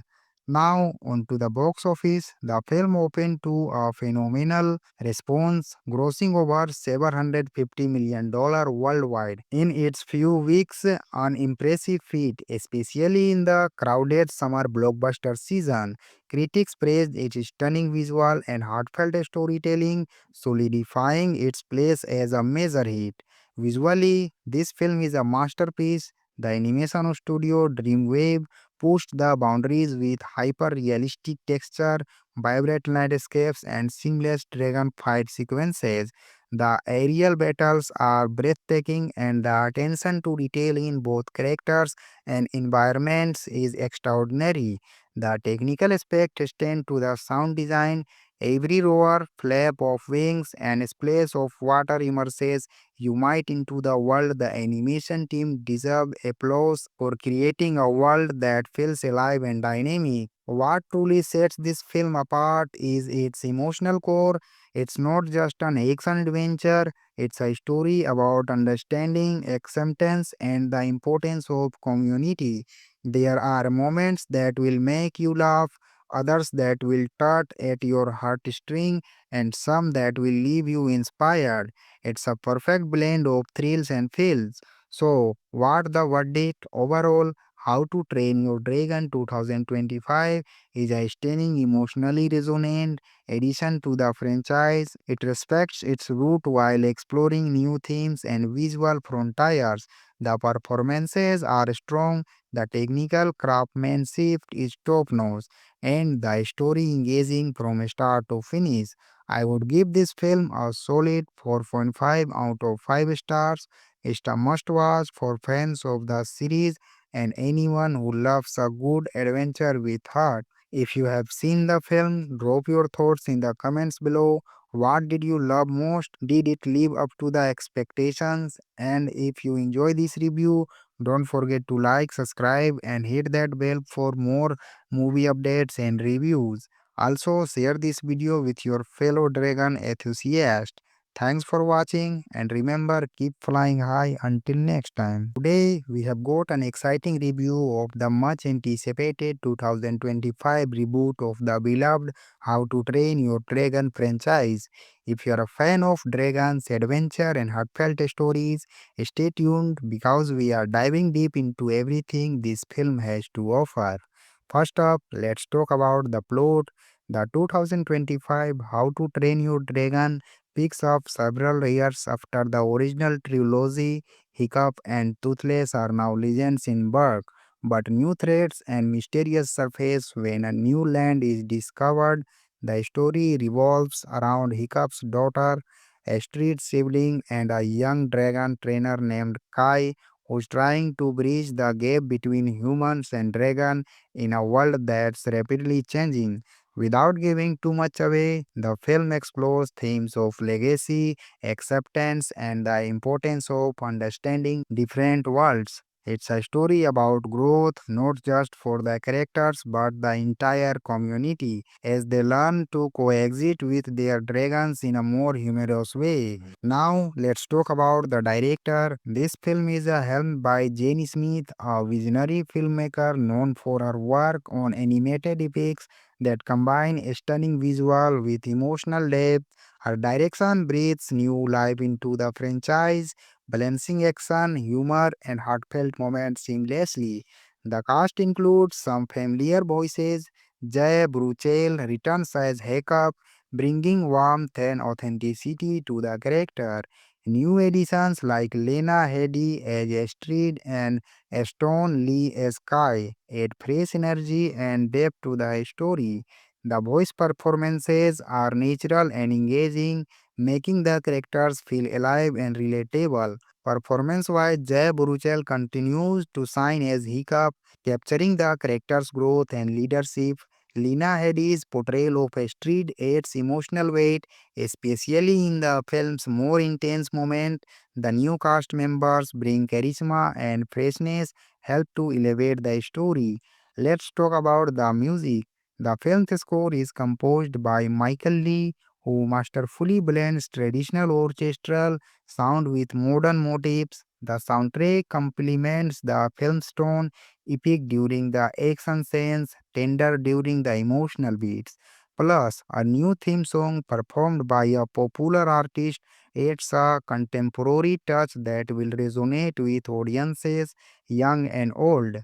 Now, onto the box office, the film opened to a phenomenal response, grossing over $750 million worldwide in its few weeks, an impressive feat, especially in the crowded summer blockbuster season. Critics praised its stunning visual and heartfelt storytelling, solidifying its place as a major hit. Visually, this film is a masterpiece. The animation studio Dreamwave pushed the boundaries with hyper realistic texture, vibrant landscapes, and seamless dragon fight sequences. The aerial battles are breathtaking, and the attention to detail in both characters and environments is extraordinary. The technical aspect extend to the sound design. Every roar, flap of wings, and splash of water immerses you might into the world. The animation team deserve applause for creating a world that feels alive and dynamic. What truly sets this film apart is its emotional core. It's not just an action adventure, it's a story about understanding, acceptance, and the importance of community. There are moments that will make you laugh, others that will tug at your heartstring, and some that will leave you inspired. It's a perfect blend of thrills and feels. So, what the verdict overall? How to Train Your Dragon 2025 is a stunning, emotionally resonant addition to the franchise. It respects its root while exploring new themes and visual frontiers. The performances are strong, the technical craftsmanship is top notch, and the story engaging from start to finish. I would give this film a solid 4.5 out of 5 stars. It's a must watch for fans of the series and anyone who loves a good adventure with heart. If you have seen the film, drop your thoughts in the comments below. What did you love most? Did it live up to the expectations? And if you enjoy this review, don't forget to like, subscribe, and hit that bell for more movie updates and reviews. Also, share this video with your fellow dragon enthusiasts. Thanks for watching, and remember, keep flying high until next time. Today, we have got an exciting review of the much anticipated 2025 reboot of the beloved How to Train Your Dragon franchise. If you are a fan of dragons, adventure, and heartfelt stories, stay tuned because we are diving deep into everything this film has to offer. First up, let's talk about the plot. The 2025 How to Train Your Dragon picks up several years after the original trilogy. Hiccup and Toothless are now legends in Berk, but new threats and mysterious surface when a new land is discovered. The story revolves around Hiccup's daughter, a street sibling, and a young dragon trainer named Kai, who's trying to bridge the gap between humans and dragon in a world that's rapidly changing. Without giving too much away, the film explores themes of legacy, acceptance, and the importance of understanding different worlds. It's a story about growth not just for the characters but the entire community as they learn to coexist with their dragons in a more humorous way. Now, let's talk about the director. This film is helmed by Jane Smith, a visionary filmmaker known for her work on animated epics that combine a stunning visual with emotional depth. Her direction breathes new life into the franchise, balancing action, humor, and heartfelt moments seamlessly. The cast includes some familiar voices. Jay Bruchel returns as Hiccup, bringing warmth and authenticity to the character. New additions like Lena Headey as Astrid and Stone Lee as Kai add fresh energy and depth to the story. The voice performances are natural and engaging, making the characters feel alive and relatable. Performance-wise, Jay Baruchel continues to shine as Hiccup, capturing the character's growth and leadership. Lena Headey's portrayal of Astrid adds emotional weight, especially in the film's more intense moment. The new cast members bring charisma and freshness, help to elevate the story. Let's talk about the music. The film's score is composed by Michael Lee, who masterfully blends traditional orchestral sound with modern motifs. The soundtrack complements the film's tone, epic during the action scenes, tender during the emotional beats. Plus, a new theme song performed by a popular artist adds a contemporary touch that will resonate with audiences, young and old.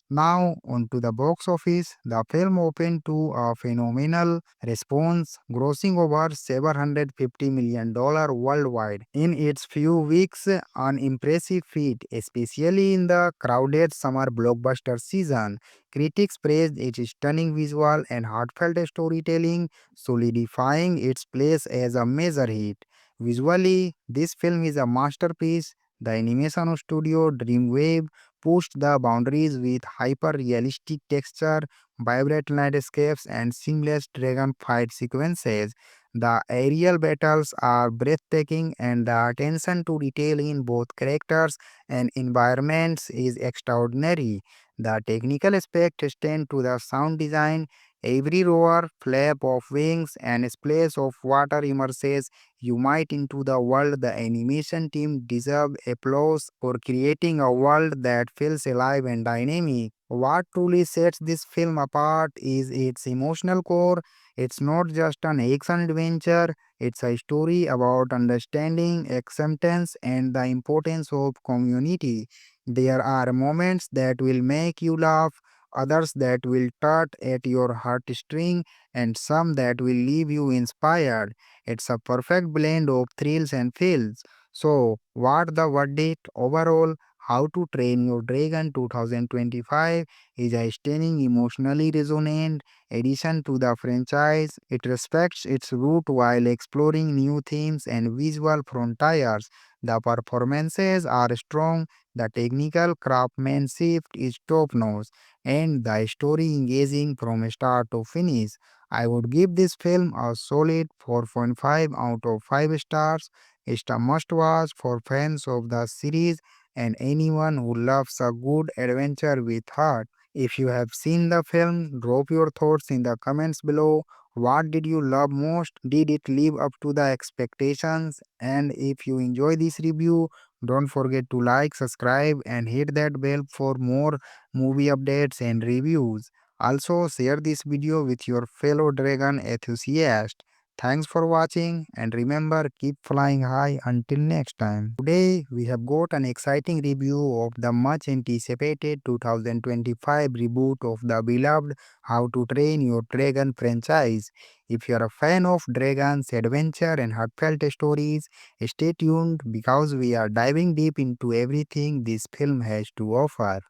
Now, onto the box office. The film opened to a phenomenal response, grossing over $750 million worldwide in its few weeks, an impressive feat, especially in the crowded summer blockbuster season. Critics praised its stunning visual and heartfelt storytelling, solidifying its place as a major hit. Visually, this film is a masterpiece. The animation studio Dreamwave pushed the boundaries with hyper-realistic texture, vibrant landscapes, and seamless dragon fight sequences. The aerial battles are breathtaking, and the attention to detail in both characters and environments is extraordinary. The technical aspect extend to the sound design. Every roar, flap of wings, and splash of water immerses you might into the world. The animation team deserve applause for creating a world that feels alive and dynamic. What truly sets this film apart is its emotional core. It's not just an action adventure, it's a story about understanding, acceptance, and the importance of community. There are moments that will make you laugh, others that will tug at your heartstring, and some that will leave you inspired. It's a perfect blend of thrills and feels. So, what the verdict overall? How to Train Your Dragon 2025 is a stunning, emotionally resonant addition to the franchise. It respects its root while exploring new themes and visual frontiers. The performances are strong, the technical craftsmanship is top notch, and the story engaging from start to finish. I would give this film a solid 4.5 out of 5 stars. It's a must watch for fans of the series and anyone who loves a good adventure with heart. If you have seen the film, drop your thoughts in the comments below. What did you love most? Did it live up to the expectations? And if you enjoy this review, don't forget to like, subscribe, and hit that bell for more movie updates and reviews. Also, share this video with your fellow dragon enthusiasts. Thanks for watching and remember keep flying high until next time. Today we have got an exciting review of the much anticipated 2025 reboot of the beloved How to Train Your Dragon franchise. If you are a fan of dragons, adventure and heartfelt stories, stay tuned because we are diving deep into everything this film has to offer.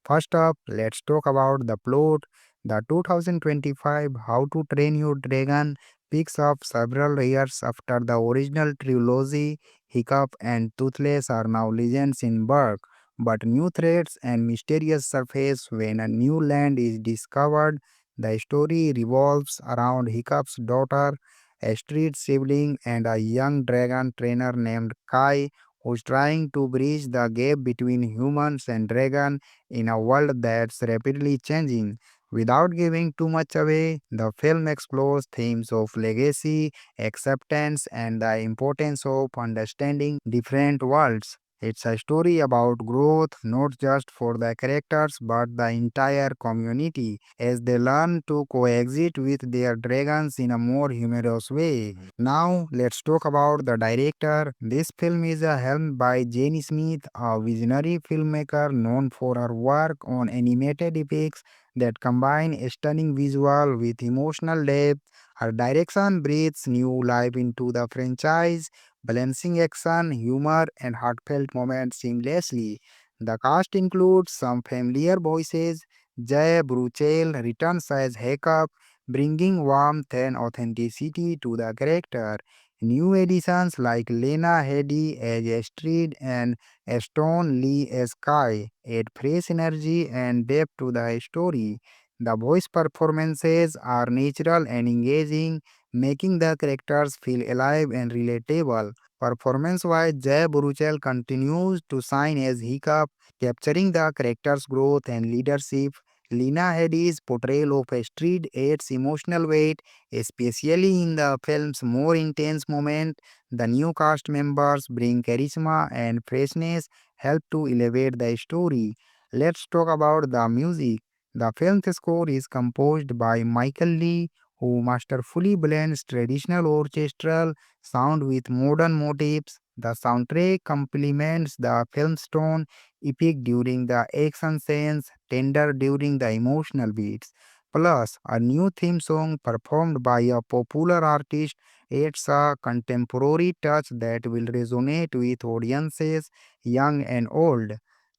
First up, let's talk about the plot. The 2025 How to Train Your Dragon picks up several years after the original trilogy. Hiccup and Toothless are now legends in Berk, but new threats and mysterious surface when a new land is discovered. The story revolves around Hiccup's daughter, a street sibling, and a young dragon trainer named Kai, who's trying to bridge the gap between humans and dragon in a world that's rapidly changing. Without giving too much away, the film explores themes of legacy, acceptance, and the importance of understanding different worlds. It's a story about growth not just for the characters but the entire community as they learn to coexist with their dragons in a more humorous way. Now, let's talk about the director. This film is helmed by Jane Smith, a visionary filmmaker known for her work on animated epics that combine stunning visual with emotional depth. Her direction breathes new life into the franchise, balancing action, humor, and heartfelt moments seamlessly. The cast includes some familiar voices. Jay Bruchel returns as Hiccup, bringing warmth and authenticity to the character. New additions like Lena Headey as Astrid and Stone Lee as Kai add fresh energy and depth to the story. The voice performances are natural and engaging, making the characters feel alive and relatable. Performance-wise, Jay Baruchel continues to shine as Hiccup, capturing the character's growth and leadership. Lena Headey's portrayal of Astrid adds emotional weight, especially in the film's more intense moments. The new cast members bring charisma and freshness, help to elevate the story. Let's talk about the music. The film's score is composed by Michael Lee, who masterfully blends traditional orchestral sound with modern motifs. The soundtrack complements the film's tone, epic during the action scenes, tender during the emotional beats. Plus, a new theme song performed by a popular artist adds a contemporary touch that will resonate with audiences, young and old.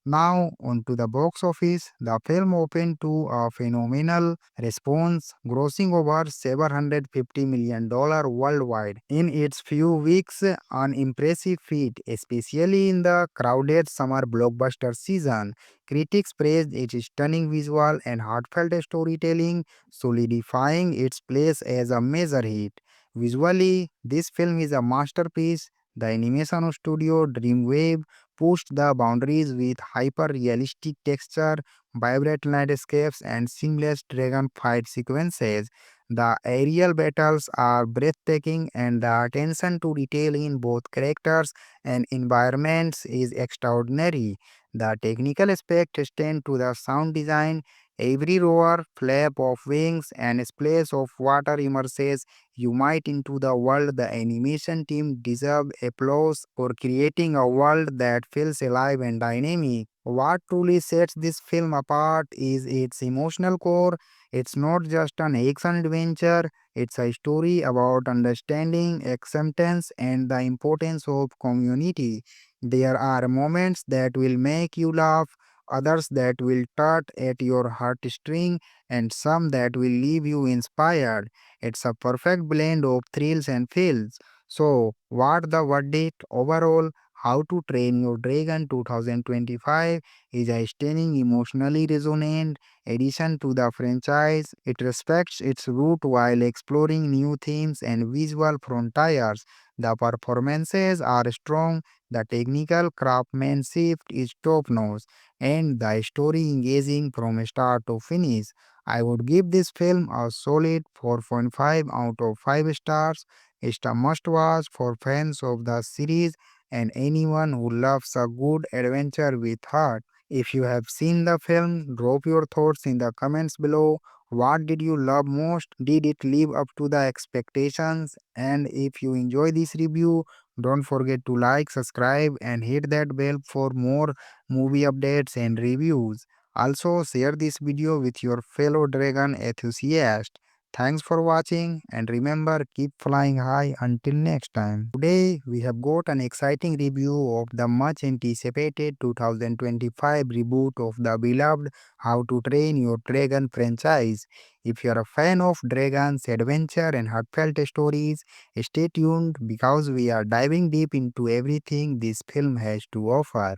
Now, onto the box office, the film opened to a phenomenal response, grossing over $750 million worldwide in its few weeks, an impressive feat, especially in the crowded summer blockbuster season. Critics praised its stunning visual and heartfelt storytelling, solidifying its place as a major hit. Visually, this film is a masterpiece. The animation studio Dreamwave pushed the boundaries with hyper realistic texture, vibrant landscapes, and seamless dragon fight sequences. The aerial battles are breathtaking, and the attention to detail in both characters and environments is extraordinary. The technical aspect extend to the sound design. Every roar, flap of wings, and splash of water immerses you might into the world. The animation team deserve applause for creating a world that feels alive and dynamic. What truly sets this film apart is its emotional core. It's not just an action adventure, it's a story about understanding, acceptance, and the importance of community. There are moments that will make you laugh, others that will tug at your heartstring, and some that will leave you inspired. It's a perfect blend of thrills and feels. So, what the verdict overall? How to Train Your Dragon 2025 is a stunning, emotionally resonant addition to the franchise. It respects its root while exploring new themes and visual frontiers. The performances are strong, the technical craftsmanship is top notch, and the story engaging from start to finish. I would give this film a solid 4.5 out of 5 stars. It's a must watch for fans of the series and anyone who loves a good adventure with heart. If you have seen the film, drop your thoughts in the comments below. What did you love most? Did it live up to the expectations? And if you enjoy this review, don't forget to like, subscribe, and hit that bell for more movie updates and reviews. Also, share this video with your fellow dragon enthusiasts. Thanks for watching, and remember, keep flying high until next time. Today, we have got an exciting review of the much anticipated 2025 reboot of the beloved How to Train Your Dragon franchise. If you are a fan of dragons, adventure, and heartfelt stories, stay tuned because we are diving deep into everything this film has to offer.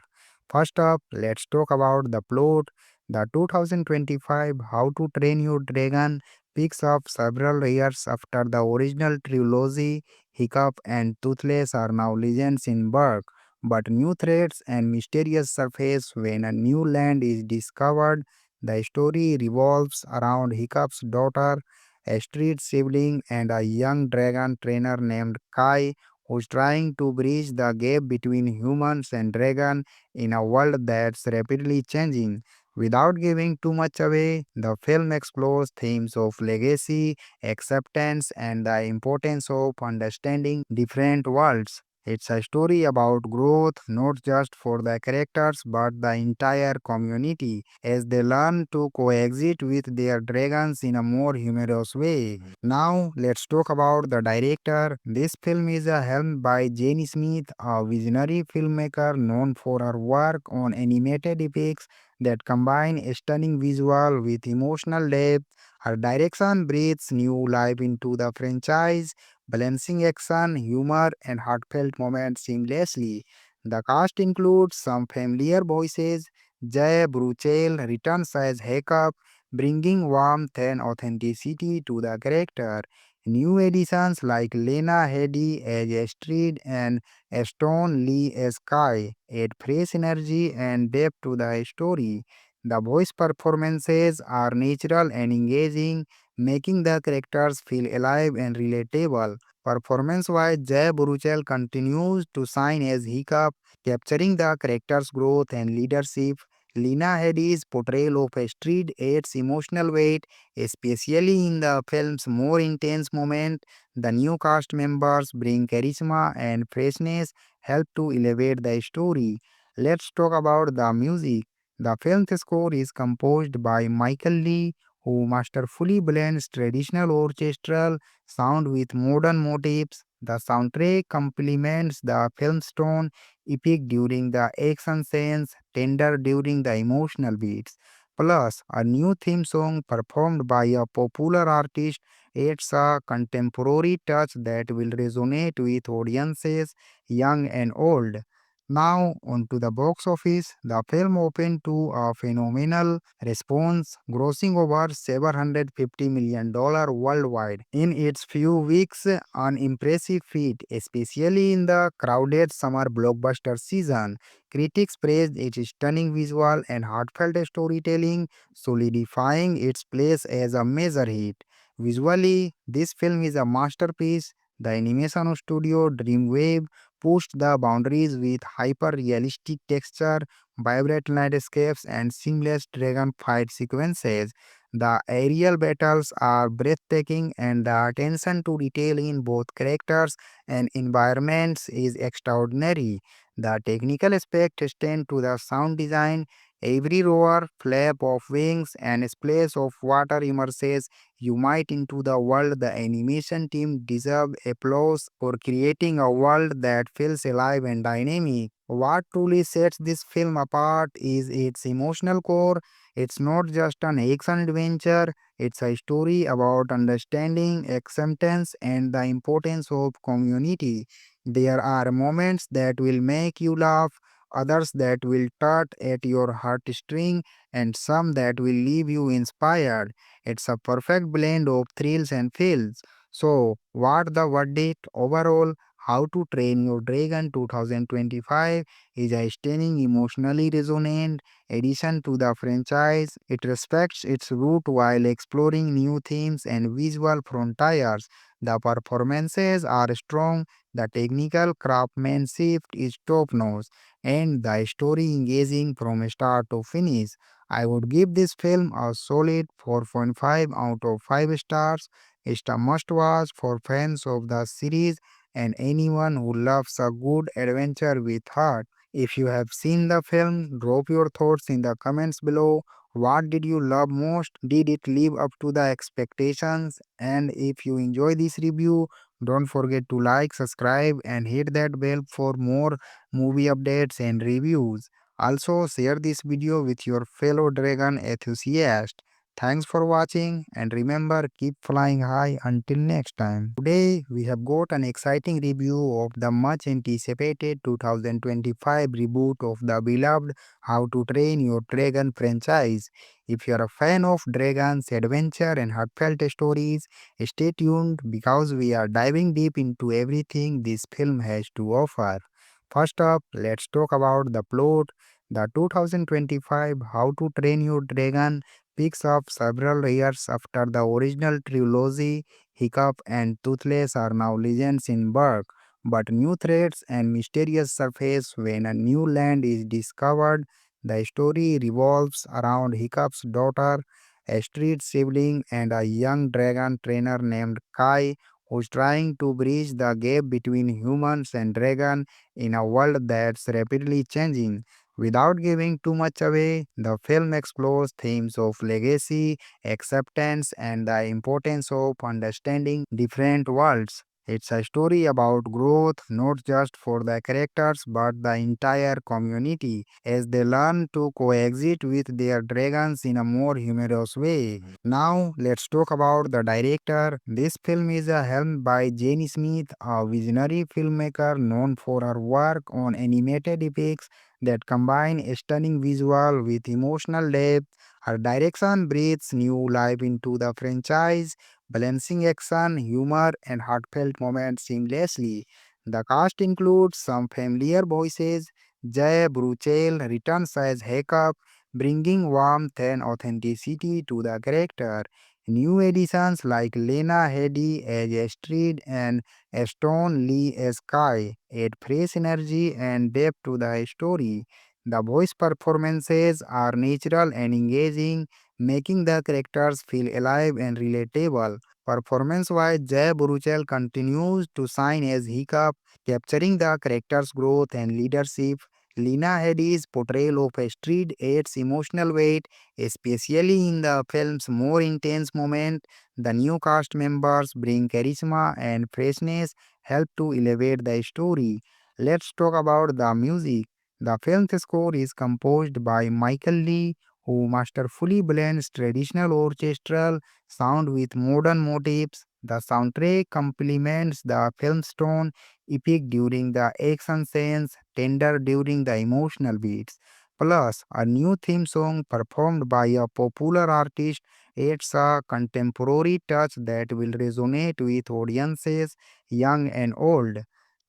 First up, let's talk about the plot. The 2025 How to Train Your Dragon picks up several years after the original trilogy. Hiccup and Toothless are now legends in Berk, but new threats and mysterious surface when a new land is discovered. The story revolves around Hiccup's daughter, a street sibling, and a young dragon trainer named Kai, who's trying to bridge the gap between humans and dragon in a world that's rapidly changing. Without giving too much away, the film explores themes of legacy, acceptance, and the importance of understanding different worlds. It's a story about growth not just for the characters but the entire community as they learn to coexist with their dragons in a more humorous way. Now, let's talk about the director. This film is helmed by Jane Smith, a visionary filmmaker known for her work on animated epics that combine stunning visual with emotional depth. Her direction breathes new life into the franchise, balancing action, humor, and heartfelt moments seamlessly. The cast includes some familiar voices. Jay Bruchel returns as Hiccup, bringing warmth and authenticity to the character. New additions like Lena Headey as Astrid and Stone Lee as Kai add fresh energy and depth to the story. The voice performances are natural and engaging, making the characters feel alive and relatable. Performance-wise, Jay Baruchel continues to shine as Hiccup, capturing the character's growth and leadership. Lena Headey's portrayal of Astrid adds emotional weight, especially in the film's more intense moment. The new cast members bring charisma and freshness, help to elevate the story. Let's talk about the music. The film's score is composed by Michael Lee, who masterfully blends traditional orchestral sound with modern motifs. The soundtrack complements the film's tone, epic during the action scenes, tender during the emotional beats. Plus, a new theme song performed by a popular artist adds a contemporary touch that will resonate with audiences, young and old. Now, on to the box office. The film opened to a phenomenal response, grossing over $750 million worldwide in its few weeks, an impressive feat, especially in the crowded summer blockbuster season. Critics praised its stunning visual and heartfelt storytelling, solidifying its place as a major hit. Visually, this film is a masterpiece. The animation studio Dreamwave pushed the boundaries with hyper realistic texture, vibrant landscapes, and seamless dragon fight sequences. The aerial battles are breathtaking, and the attention to detail in both characters and environments is extraordinary. The technical aspect extend to the sound design. Every roar, flap of wings, and splash of water immerses you might into the world. The animation team deserve applause for creating a world that feels alive and dynamic. What truly sets this film apart is its emotional core. It's not just an action adventure, it's a story about understanding, acceptance, and the importance of community. There are moments that will make you laugh, others that will tug at your heartstring, and some that will leave you inspired. It's a perfect blend of thrills and feels. So, what the verdict overall? How to Train Your Dragon 2025 is a stunning, emotionally resonant addition to the franchise. It respects its root while exploring new themes and visual frontiers. The performances are strong, the technical craftsmanship is top notch, and the story engaging from start to finish. I would give this film a solid 4.5 out of 5 stars. It's a must watch for fans of the series and anyone who loves a good adventure with heart. If you have seen the film, drop your thoughts in the comments below. What did you love most? Did it live up to the expectations? And if you enjoy this review, don't forget to like, subscribe, and hit that bell for more movie updates and reviews. Also, share this video with your fellow dragon enthusiast. Thanks for watching and remember keep flying high until next time. Today we have got an exciting review of the much anticipated 2025 reboot of the beloved How to Train Your Dragon franchise. If you are a fan of dragons, adventure and heartfelt stories, stay tuned because we are diving deep into everything this film has to offer. First up, let's talk about the plot. The 2025 How to Train Your Dragon picks up several years after the original trilogy. Hiccup and Toothless are now legends in Berk, but new threats and mysterious surface when a new land is discovered. The story revolves around Hiccup's daughter, a street sibling, and a young dragon trainer named Kai, who's trying to bridge the gap between humans and dragon in a world that's rapidly changing. Without giving too much away, the film explores themes of legacy, acceptance, and the importance of understanding different worlds. It's a story about growth not just for the characters but the entire community as they learn to coexist with their dragons in a more humorous way. Now, let's talk about the director. This film is helmed by Jane Smith, a visionary filmmaker known for her work on animated epics that combine stunning visual with emotional depth. Her direction breathes new life into the franchise, balancing action, humor, and heartfelt moments seamlessly. The cast includes some familiar voices. Jay Bruchel returns as Hiccup, bringing warmth and authenticity to the character. New additions like Lena Headey as Astrid and Stone Lee as Kai add fresh energy and depth to the story. The voice performances are natural and engaging, making the characters feel alive and relatable. Performance-wise, Jay Baruchel continues to shine as Hiccup, capturing the character's growth and leadership. Lena Headey's portrayal of Astrid adds emotional weight, especially in the film's more intense moment. The new cast members bring charisma and freshness, help to elevate the story. Let's talk about the music. The film's score is composed by Michael Lee, who masterfully blends traditional orchestral sound with modern motifs. The soundtrack complements the film's tone, epic during the action scenes, tender during the emotional beats. Plus, a new theme song performed by a popular artist adds a contemporary touch that will resonate with audiences, young and old.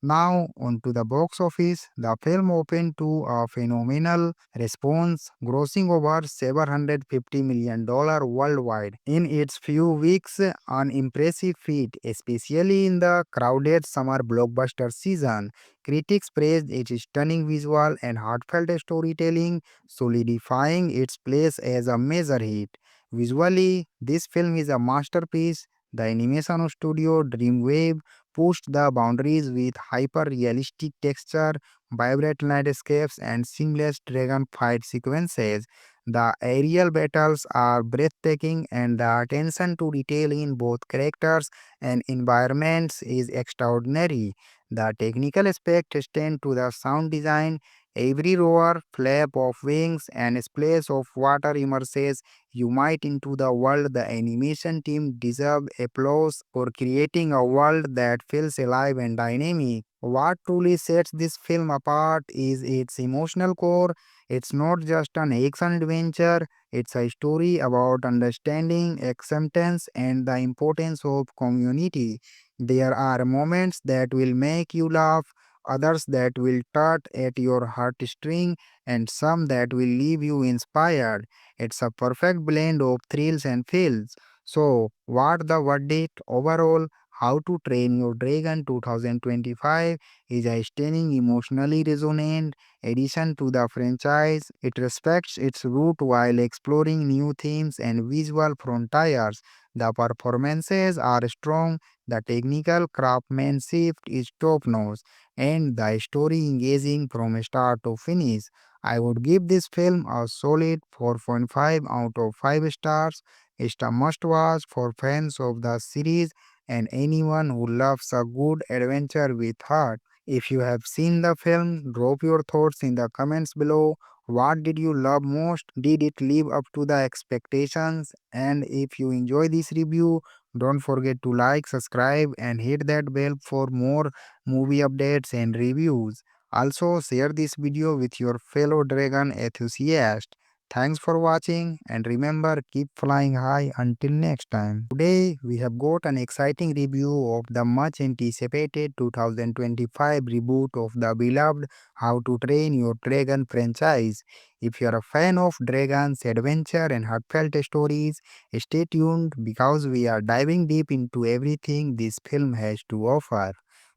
Now, on to the box office. The film opened to a phenomenal response, grossing over $750 million worldwide in its few weeks, an impressive feat, especially in the crowded summer blockbuster season. Critics praised its stunning visual and heartfelt storytelling, solidifying its place as a major hit. Visually, this film is a masterpiece. The animation studio Dreamwave pushed the boundaries with hyper realistic texture, vibrant landscapes, and seamless dragon fight sequences. The aerial battles are breathtaking, and the attention to detail in both characters and environments is extraordinary. The technical aspect extend to the sound design. Every roar, flap of wings, and splash of water immerses you might into the world. The animation team deserve applause for creating a world that feels alive and dynamic. What truly sets this film apart is its emotional core. It's not just an action adventure, it's a story about understanding, acceptance, and the importance of community. There are moments that will make you laugh, others that will tug at your heartstring, and some that will leave you inspired. It's a perfect blend of thrills and feels. So, what the verdict overall? How to Train Your Dragon 2025 is a stunning, emotionally resonant addition to the franchise. It respects its root while exploring new themes and visual frontiers. The performances are strong, the technical craftsmanship is top notch, and the story engaging from start to finish. I would give this film a solid 4.5 out of 5 stars. It's a must watch for fans of the series and anyone who loves a good adventure with heart. If you have seen the film, drop your thoughts in the comments below. What did you love most? Did it live up to the expectations? And if you enjoy this review, don't forget to like, subscribe, and hit that bell for more movie updates and reviews. Also, share this video with your fellow dragon enthusiasts. Thanks for watching, and remember, keep flying high until next time. Today, we have got an exciting review of the much anticipated 2025 reboot of the beloved How to Train Your Dragon franchise. If you are a fan of dragons, adventure, and heartfelt stories, stay tuned because we are diving deep into everything this film has to offer.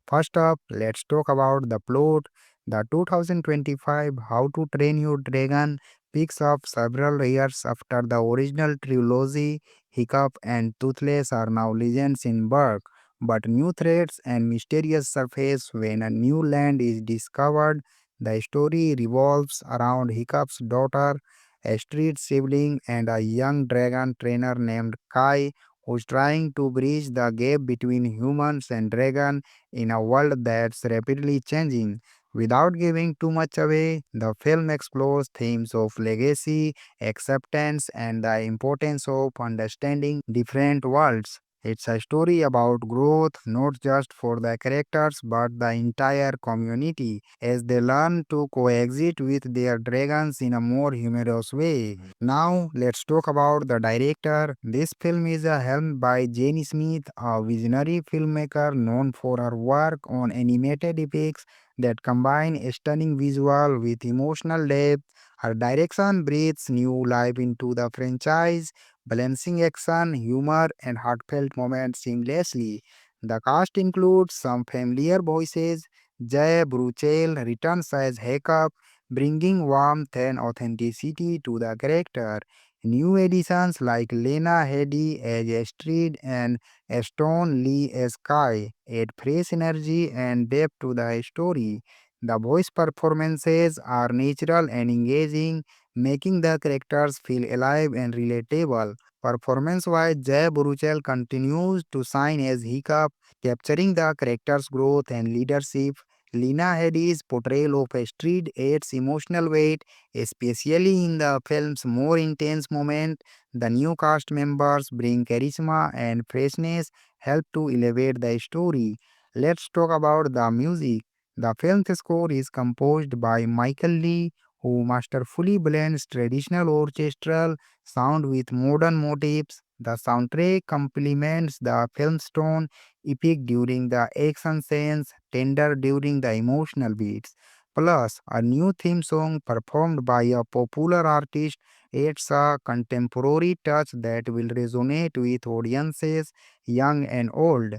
First up, let's talk about the plot. The 2025 How to Train Your Dragon picks up several years after the original trilogy. Hiccup and Toothless are now legends in Berk, but new threats and mysterious surface when a new land is discovered. The story revolves around Hiccup's daughter, a street sibling, and a young dragon trainer named Kai, who's trying to bridge the gap between humans and dragon in a world that's rapidly changing. Without giving too much away, the film explores themes of legacy, acceptance, and the importance of understanding different worlds. It's a story about growth, not just for the characters but the entire community as they learn to coexist with their dragons in a more humorous way. Now, let's talk about the director. This film is helmed by Jane Smith, a visionary filmmaker known for her work on animated epics that combine stunning visual with emotional depth. Her direction breathes new life into the franchise, balancing action, humor, and heartfelt moments seamlessly. The cast includes some familiar voices. Jay Bruchel returns as Hiccup, bringing warmth and authenticity to the character. New additions like Lena Headey as Astrid and Stone Lee as Kai add fresh energy and depth to the story. The voice performances are natural and engaging, making the characters feel alive and relatable. Performance-wise, Jay Baruchel continues to shine as Hiccup, capturing the character's growth and leadership. Lena Headey's portrayal of Astrid adds emotional weight, especially in the film's more intense moment. The new cast members bring charisma and freshness, help to elevate the story. Let's talk about the music. The film's score is composed by Michael Lee, who masterfully blends traditional orchestral sound with modern motifs. The soundtrack complements the film's tone, epic during the action scenes, tender during the emotional beats. Plus, a new theme song performed by a popular artist adds a contemporary touch that will resonate with audiences, young and old.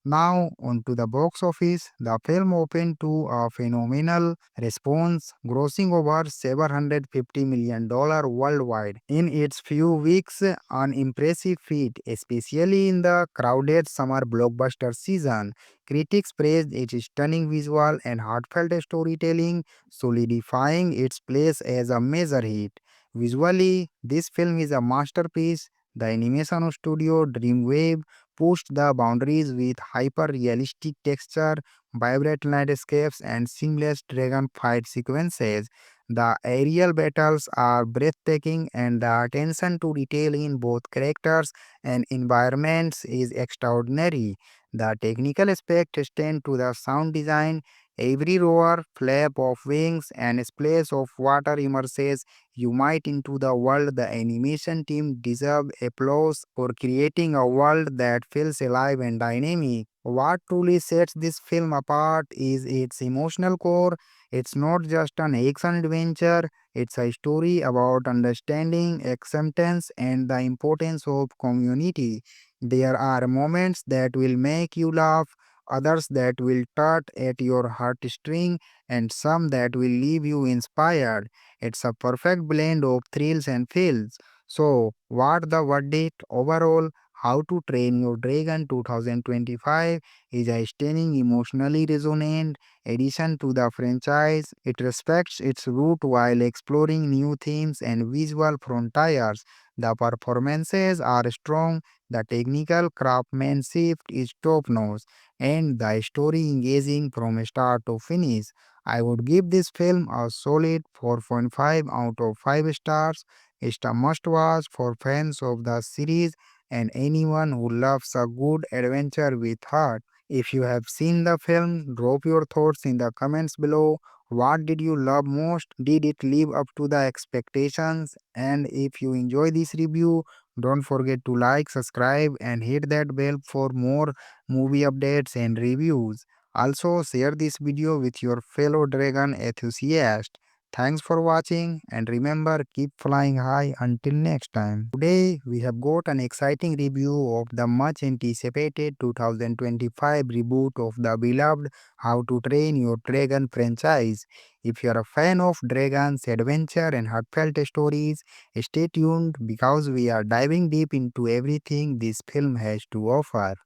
Now, on to the box office. The film opened to a phenomenal response, grossing over $750 million worldwide in its few weeks, an impressive feat, especially in the crowded summer blockbuster season. Critics praised its stunning visual and heartfelt storytelling, solidifying its place as a major hit. Visually, this film is a masterpiece. The animation studio Dreamwave pushed the boundaries with hyper realistic texture, vibrant landscapes, and seamless dragon fight sequences. The aerial battles are breathtaking, and the attention to detail in both characters and environments is extraordinary. The technical aspect extend to the sound design. Every roar, flap of wings, and splash of water immerses you might into the world. The animation team deserve applause for creating a world that feels alive and dynamic. What truly sets this film apart is its emotional core. It's not just an action adventure, it's a story about understanding, acceptance, and the importance of community. There are moments that will make you laugh, others that will tug at your heartstring, and some that will leave you inspired. It's a perfect blend of thrills and feels. So, what the verdict overall? How to Train Your Dragon 2025 is a stunning, emotionally resonant addition to the franchise. It respects its root while exploring new themes and visual frontiers. The performances are strong, the technical craftsmanship is top notch, and the story engaging from start to finish. I would give this film a solid 4.5 out of 5 stars. It's a must watch for fans of the series and anyone who loves a good adventure with heart. If you have seen the film, drop your thoughts in the comments below. What did you love most? Did it live up to the expectations? And if you enjoy this review, don't forget to like, subscribe, and hit that bell for more movie updates and reviews. Also, share this video with your fellow dragon enthusiast. Thanks for watching and remember keep flying high until next time. Today we have got an exciting review of the much anticipated 2025 reboot of the beloved How to Train Your Dragon franchise. If you are a fan of dragons, adventure and heartfelt stories, stay tuned because we are diving deep into everything this film has to offer.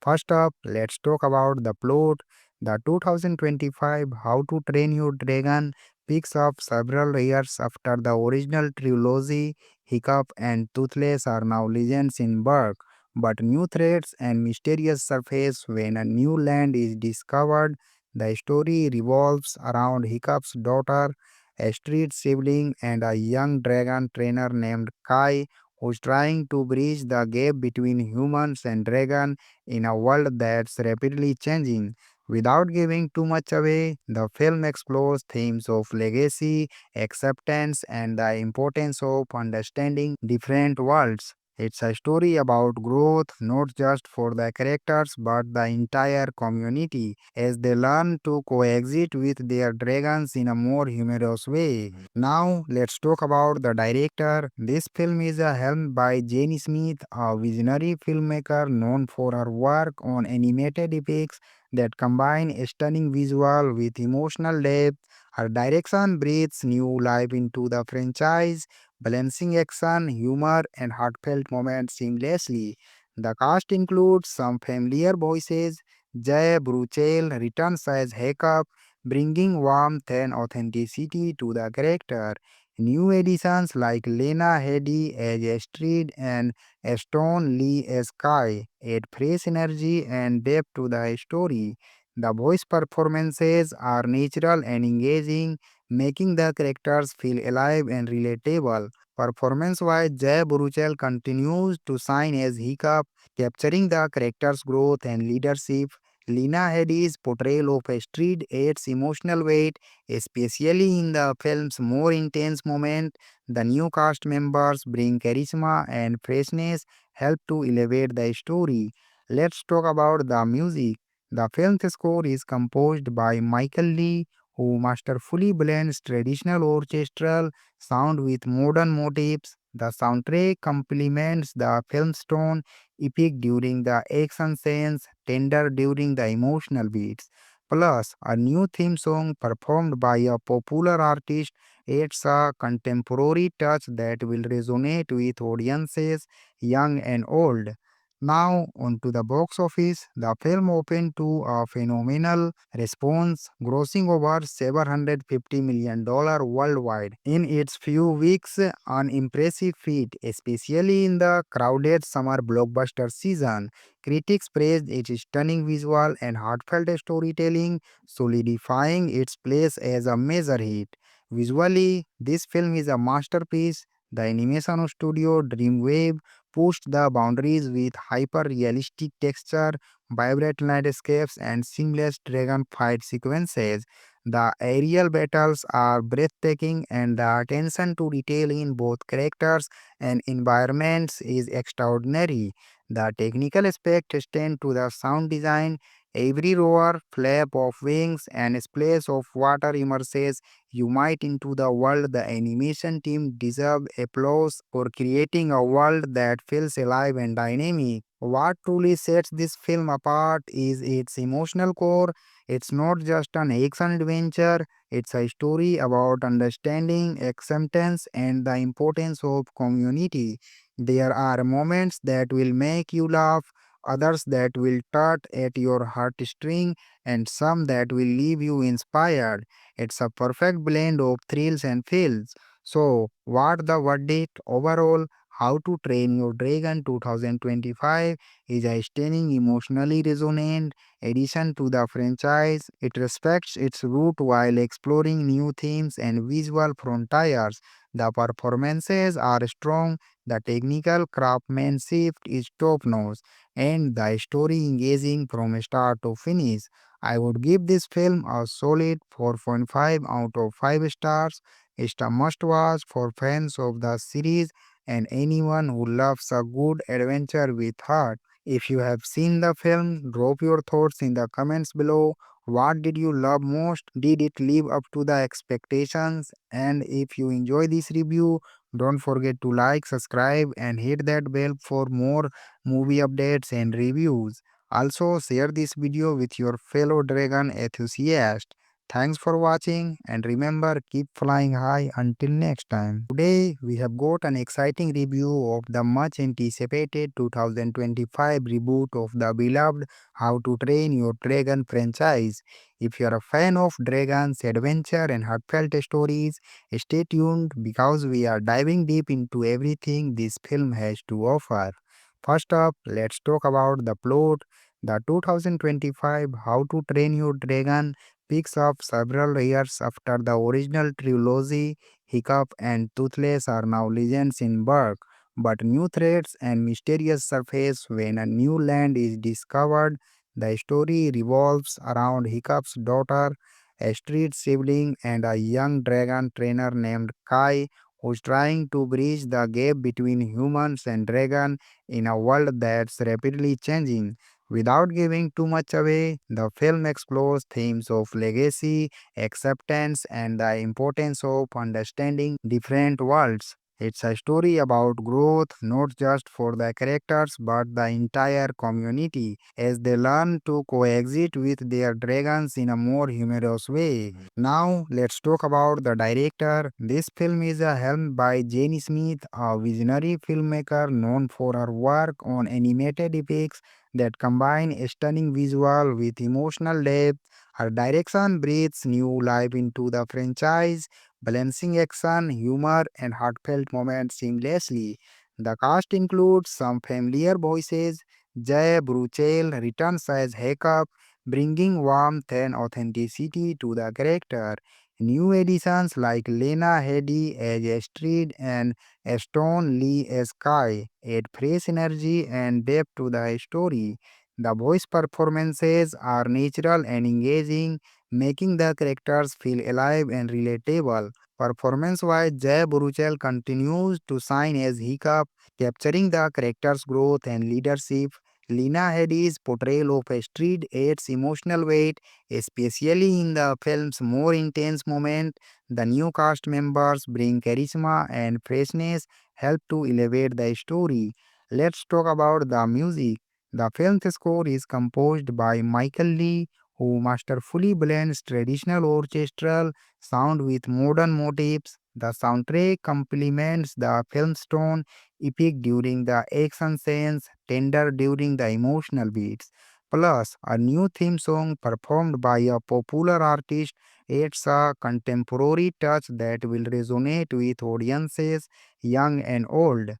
First up, let's talk about the plot. The 2025 How to Train Your Dragon picks up several years after the original trilogy. Hiccup and Toothless are now legends in Berk, but new threats and mysterious surface when a new land is discovered. The story revolves around Hiccup's daughter, a street sibling, and a young dragon trainer named Kai who's trying to bridge the gap between humans and dragon in a world that's rapidly changing. Without giving too much away, the film explores themes of legacy, acceptance, and the importance of understanding different worlds. It's a story about growth not just for the characters but the entire community as they learn to coexist with their dragons in a more humorous way. Now, let's talk about the director. This film is helmed by Jane Smith, a visionary filmmaker known for her work on animated epics that combine stunning visual with emotional depth. Her direction breathes new life into the franchise, balancing action, humor, and heartfelt moments seamlessly. The cast includes some familiar voices. Jay Bruchel returns as Hiccup, bringing warmth and authenticity to the character. New additions like Lena Headey as Astrid and Stone Lee as Kai add fresh energy and depth to the story. The voice performances are natural and engaging, making the characters feel alive and relatable. Performance-wise, Jay Baruchel continues to shine as Hiccup, capturing the character's growth and leadership. Lena Headey's portrayal of Astrid adds emotional weight, especially in the film's more intense moment. The new cast members bring charisma and freshness, help to elevate the story. Let's talk about the music. The film's score is composed by Michael Lee, who masterfully blends traditional orchestral sound with modern motifs. The soundtrack complements the film's tone, epic during the action scenes, tender during the emotional beats. Plus, a new theme song performed by a popular artist adds a contemporary touch that will resonate with audiences, young and old. Now, on to the box office. The film opened to a phenomenal response, grossing over $750 million worldwide in its few weeks, an impressive feat, especially in the crowded summer blockbuster season. Critics praised its stunning visual and heartfelt storytelling, solidifying its place as a major hit. Visually, this film is a masterpiece. The animation studio Dreamwave pushed the boundaries with hyper realistic texture, vibrant landscapes, and seamless dragon fight sequences. The aerial battles are breathtaking, and the attention to detail in both characters and environments is extraordinary. The technical aspect extend to the sound design. Every roar, flap of wings, and splash of water immerses you might into the world. The animation team deserve applause for creating a world that feels alive and dynamic. What truly sets this film apart is its emotional core. It's not just an action adventure, it's a story about understanding, acceptance, and the importance of community. There are moments that will make you laugh, others that will tug at your heartstring, and some that will leave you inspired. It's a perfect blend of thrills and feels. So, what the verdict overall? How to Train Your Dragon 2025 is a stunning, emotionally resonant addition to the franchise. It respects its root while exploring new themes and visual frontiers. The performances are strong, the technical craftsmanship is top notch, and the story engaging from start to finish. I would give this film a solid 4.5 out of 5 stars. It's a must watch for fans of the series and anyone who loves a good adventure with heart. If you have seen the film, drop your thoughts in the comments below. What did you love most? Did it live up to the expectations? And if you enjoy this review, don't forget to like, subscribe, and hit that bell for more movie updates and reviews. Also, share this video with your fellow dragon enthusiast. Thanks for watching and remember keep flying high until next time. Today we have got an exciting review of the much anticipated 2025 reboot of the beloved How to Train Your Dragon franchise. If you are a fan of dragons, adventure and heartfelt stories, stay tuned because we are diving deep into everything this film has to offer. First up, let's talk about the plot. The 2025 How to Train Your Dragon picks up several years after the original trilogy. Hiccup and Toothless are now legends in Berk, but new threats and mysterious surface when a new land is discovered. The story revolves around Hiccup's daughter, Astrid's sibling, and a young dragon trainer named Kai who's trying to bridge the gap between humans and dragon in a world that's rapidly changing. Without giving too much away, the film explores themes of legacy, acceptance, and the importance of understanding different worlds. It's a story about growth not just for the characters but the entire community as they learn to coexist with their dragons in a more humorous way. Now, let's talk about the director. This film is helmed by Jane Smith, a visionary filmmaker known for her work on animated epics that combine stunning visual with emotional depth. Her direction breathes new life into the franchise, balancing action, humor, and heartfelt moments seamlessly. The cast includes some familiar voices. Jay Bruchel returns as Hiccup, bringing warmth and authenticity to the character. New additions like Lena Headey as Astrid and Stone Lee as Kai add fresh energy and depth to the story. The voice performances are natural and engaging, making the characters feel alive and relatable. Performance-wise, Jay Baruchel continues to shine as Hiccup, capturing the character's growth and leadership. Lena Headey's portrayal of Astrid adds emotional weight, especially in the film's more intense moment. The new cast members bring charisma and freshness, help to elevate the story. Let's talk about the music. The film's score is composed by Michael Lee, who masterfully blends traditional orchestral sound with modern motifs. The soundtrack complements the film's tone, epic during the action scenes, tender during the emotional beats. Plus, a new theme song performed by a popular artist adds a contemporary touch that will resonate with audiences, young and old.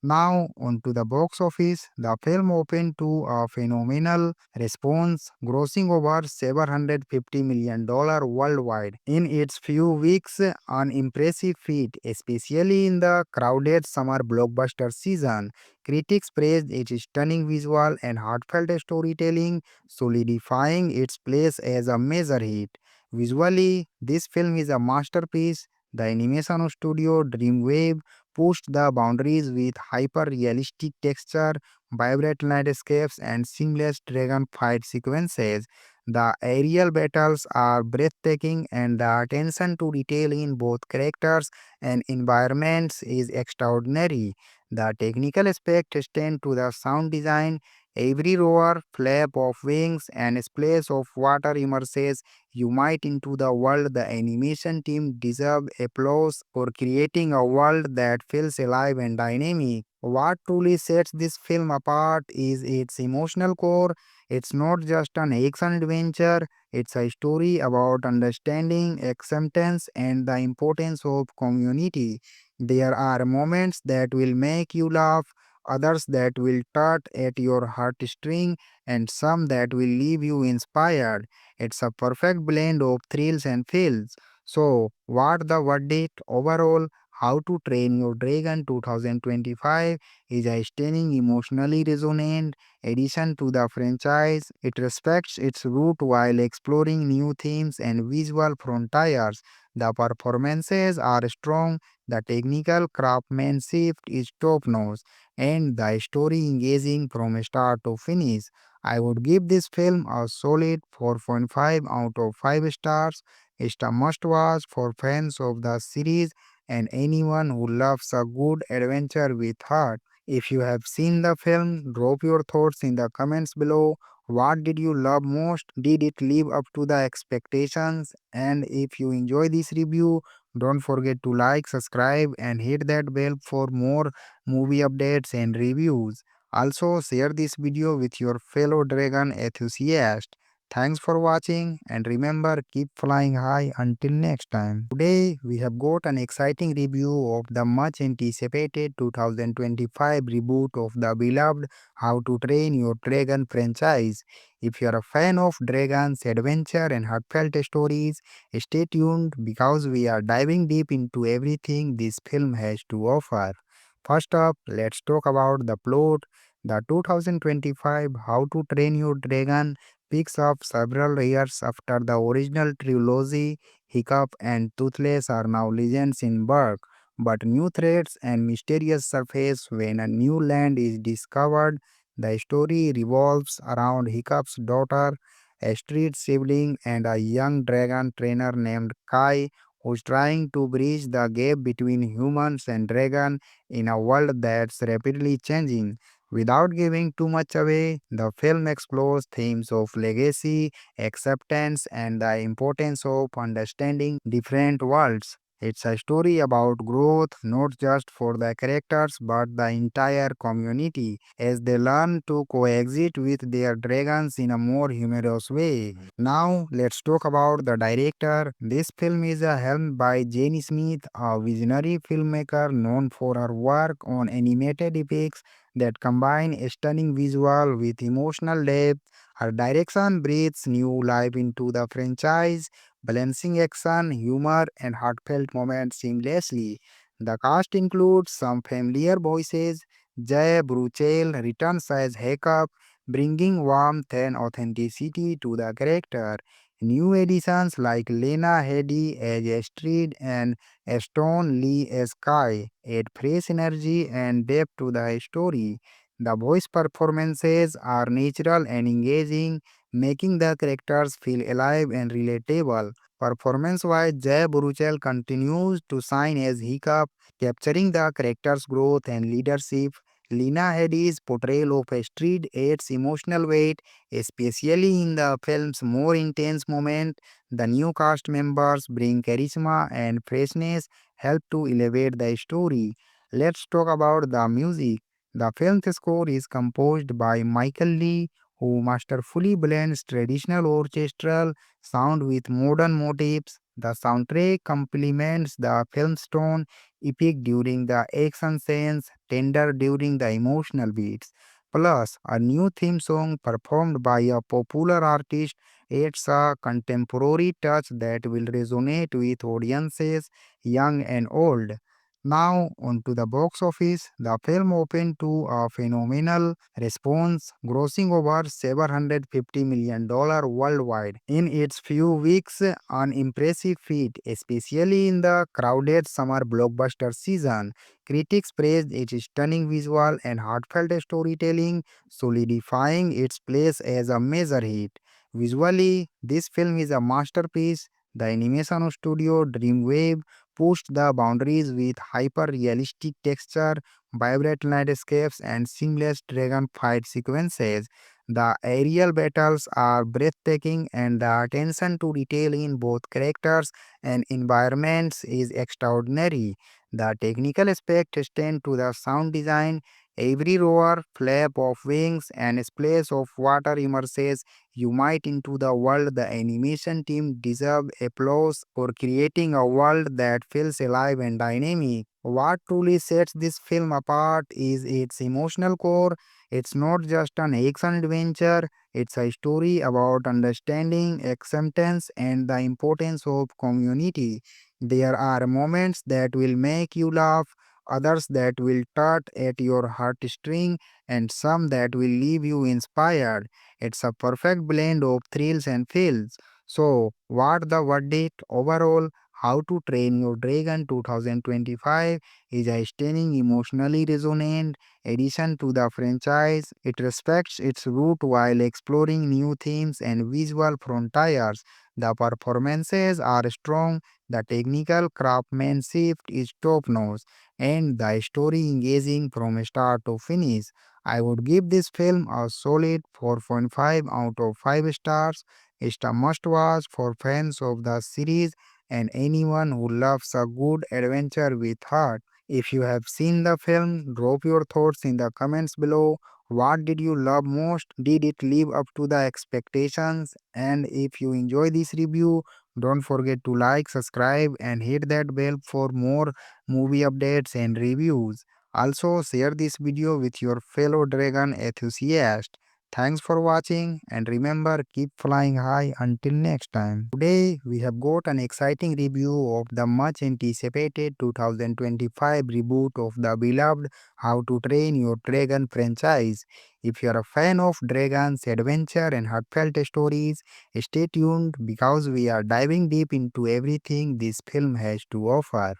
Now, onto the box office. The film opened to a phenomenal response, grossing over $750 million worldwide in its few weeks, an impressive feat, especially in the crowded summer blockbuster season. Critics praised its stunning visual and heartfelt storytelling, solidifying its place as a major hit. Visually, this film is a masterpiece. The animation studio Dreamwave pushed the boundaries with hyper realistic texture, vibrant landscapes, and seamless dragon fight sequences. The aerial battles are breathtaking, and the attention to detail in both characters and environments is extraordinary. The technical aspect extend to the sound design. Every roar, flap of wings, and splash of water immerses you might into the world. The animation team deserve applause for creating a world that feels alive and dynamic. What truly sets this film apart is its emotional core. It's not just an action adventure, it's a story about understanding, acceptance, and the importance of community. There are moments that will make you laugh, others that will tug at your heartstring, and some that will leave you inspired. It's a perfect blend of thrills and feels. So, what the verdict overall? How to Train Your Dragon 2025 is a stunning, emotionally resonant addition to the franchise. It respects its root while exploring new themes and visual frontiers. The performances are strong, the technical craftsmanship is top notch, and the story engaging from start to finish. I would give this film a solid 4.5 out of 5 stars. It's a must watch for fans of the series and anyone who loves a good adventure with heart. If you have seen the film, drop your thoughts in the comments below. What did you love most? Did it live up to the expectations? And if you enjoy this review, don't forget to like, subscribe, and hit that bell for more movie updates and reviews. Also, share this video with your fellow dragon enthusiast. Thanks for watching and remember keep flying high until next time. Today we have got an exciting review of the much anticipated 2025 reboot of the beloved How to Train Your Dragon franchise. If you are a fan of dragons, adventure and heartfelt stories, stay tuned because we are diving deep into everything this film has to offer. First up, let's talk about the plot. The 2025 How to Train Your Dragon picks up several years after the original trilogy. Hiccup and Toothless are now legends in Berk, but new threats and mysterious surface when a new land is discovered. The story revolves around Hiccup's daughter, a street sibling, and a young dragon trainer named Kai, who's trying to bridge the gap between humans and dragon in a world that's rapidly changing. Without giving too much away, the film explores themes of legacy, acceptance, and the importance of understanding different worlds. It's a story about growth not just for the characters but the entire community as they learn to coexist with their dragons in a more humorous way. Now, let's talk about the director. This film is helmed by Jane Smith, a visionary filmmaker known for her work on animated epics that combine stunning visual with emotional depth. Her direction breathes new life into the franchise, balancing action, humor, and heartfelt moments seamlessly. The cast includes some familiar voices. Jay Bruchel returns as Hiccup, bringing warmth and authenticity to the character. New additions like Lena Headey as Astrid and Stone Lee as Kai add fresh energy and depth to the story. The voice performances are natural and engaging, making the characters feel alive and relatable. Performance-wise, Jay Baruchel continues to shine as Hiccup, capturing the character's growth and leadership. Lena Headey's portrayal of Astrid adds emotional weight, especially in the film's more intense moment. The new cast members bring charisma and freshness, help to elevate the story. Let's talk about the music. The film's score is composed by Michael Lee, who masterfully blends traditional orchestral sound with modern motifs. The soundtrack complements the film's tone, epic during the action scenes, tender during the emotional beats. Plus, a new theme song performed by a popular artist adds a contemporary touch that will resonate with audiences, young and old. Now, onto the box office. The film opened to a phenomenal response, grossing over $750 million worldwide in its few weeks, an impressive feat, especially in the crowded summer blockbuster season. Critics praised its stunning visual and heartfelt storytelling, solidifying its place as a major hit. Visually, this film is a masterpiece. The animation studio Dreamwave pushed the boundaries with hyper realistic texture, vibrant landscapes, and seamless dragon fight sequences. The aerial battles are breathtaking, and the attention to detail in both characters and environments is extraordinary. The technical aspect extend to the sound design. Every roar, flap of wings, and splash of water immerses you might into the world. The animation team deserve applause for creating a world that feels alive and dynamic. What truly sets this film apart is its emotional core. It's not just an action adventure, it's a story about understanding, acceptance, and the importance of community. There are moments that will make you laugh, others that will tug at your heartstring, and some that will leave you inspired. It's a perfect blend of thrills and feels. So, what the verdict overall? How to Train Your Dragon 2025 is a stunning, emotionally resonant addition to the franchise. It respects its root while exploring new themes and visual frontiers. The performances are strong, the technical craftsmanship is top notch, and the story engaging from start to finish. I would give this film a solid 4.5 out of 5 stars. It's a must watch for fans of the series and anyone who loves a good adventure with heart. If you have seen the film, drop your thoughts in the comments below. What did you love most? Did it live up to the expectations? And if you enjoy this review, don't forget to like, subscribe, and hit that bell for more movie updates and reviews. Also, share this video with your fellow dragon enthusiasts. Thanks for watching and remember keep flying high until next time. Today we have got an exciting review of the much anticipated 2025 reboot of the beloved How to Train Your Dragon franchise. If you are a fan of dragons, adventure and heartfelt stories, stay tuned because we are diving deep into everything this film has to offer.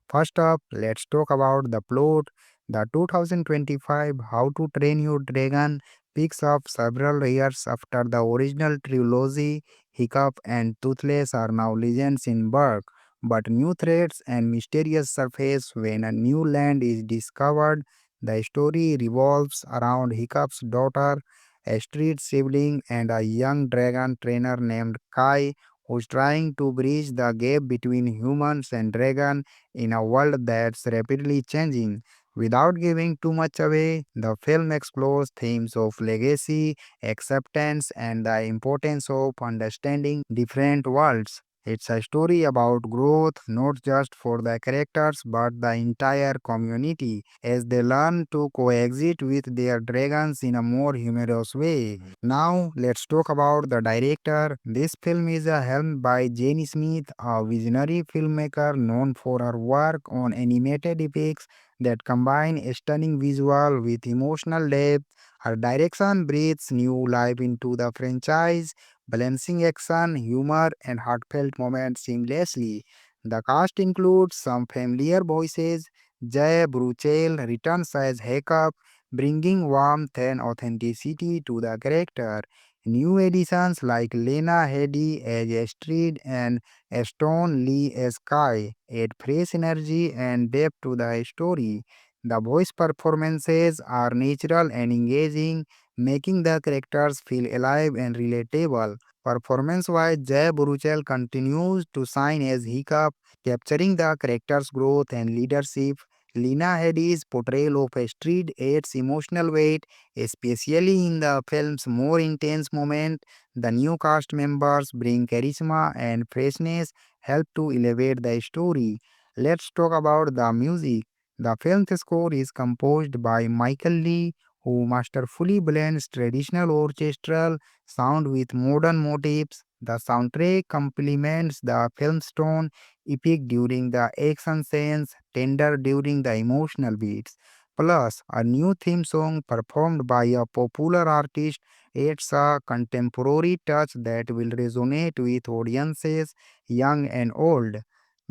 First up, let's talk about the plot. The 2025 How to Train Your Dragon picks up several years after the original trilogy. Hiccup and Toothless are now legends in Berk, but new threats and mysterious surface when a new land is discovered. The story revolves around Hiccup's daughter, a street sibling, and a young dragon trainer named Kai, who's trying to bridge the gap between humans and dragon in a world that's rapidly changing. Without giving too much away, the film explores themes of legacy, acceptance, and the importance of understanding different worlds. It's a story about growth not just for the characters but the entire community as they learn to coexist with their dragons in a more humorous way. Now, let's talk about the director. This film is helmed by Jane Smith, a visionary filmmaker known for her work on animated epics that combine stunning visual with emotional depth. Her direction breathes new life into the franchise, balancing action, humor, and heartfelt moments seamlessly. The cast includes some familiar voices. Jay Bruchel returns as Hiccup, bringing warmth and authenticity to the character. New additions like Lena Headey as Astrid and Stone Lee as Kai add fresh energy and depth to the story. The voice performances are natural and engaging, making the characters feel alive and relatable. Performance wise, Jay Baruchel continues to shine as Hiccup, capturing the character's growth and leadership. Lena Headey's portrayal of Astrid adds emotional weight, especially in the film's more intense moment. The new cast members bring charisma and freshness, help to elevate the story. Let's talk about the music. The film's score is composed by Michael Lee, who masterfully blends traditional orchestral sound with modern motifs. The soundtrack complements the film's tone, epic during the action scenes, tender during the emotional beats. Plus, a new theme song performed by a popular artist adds a contemporary touch that will resonate with audiences young and old.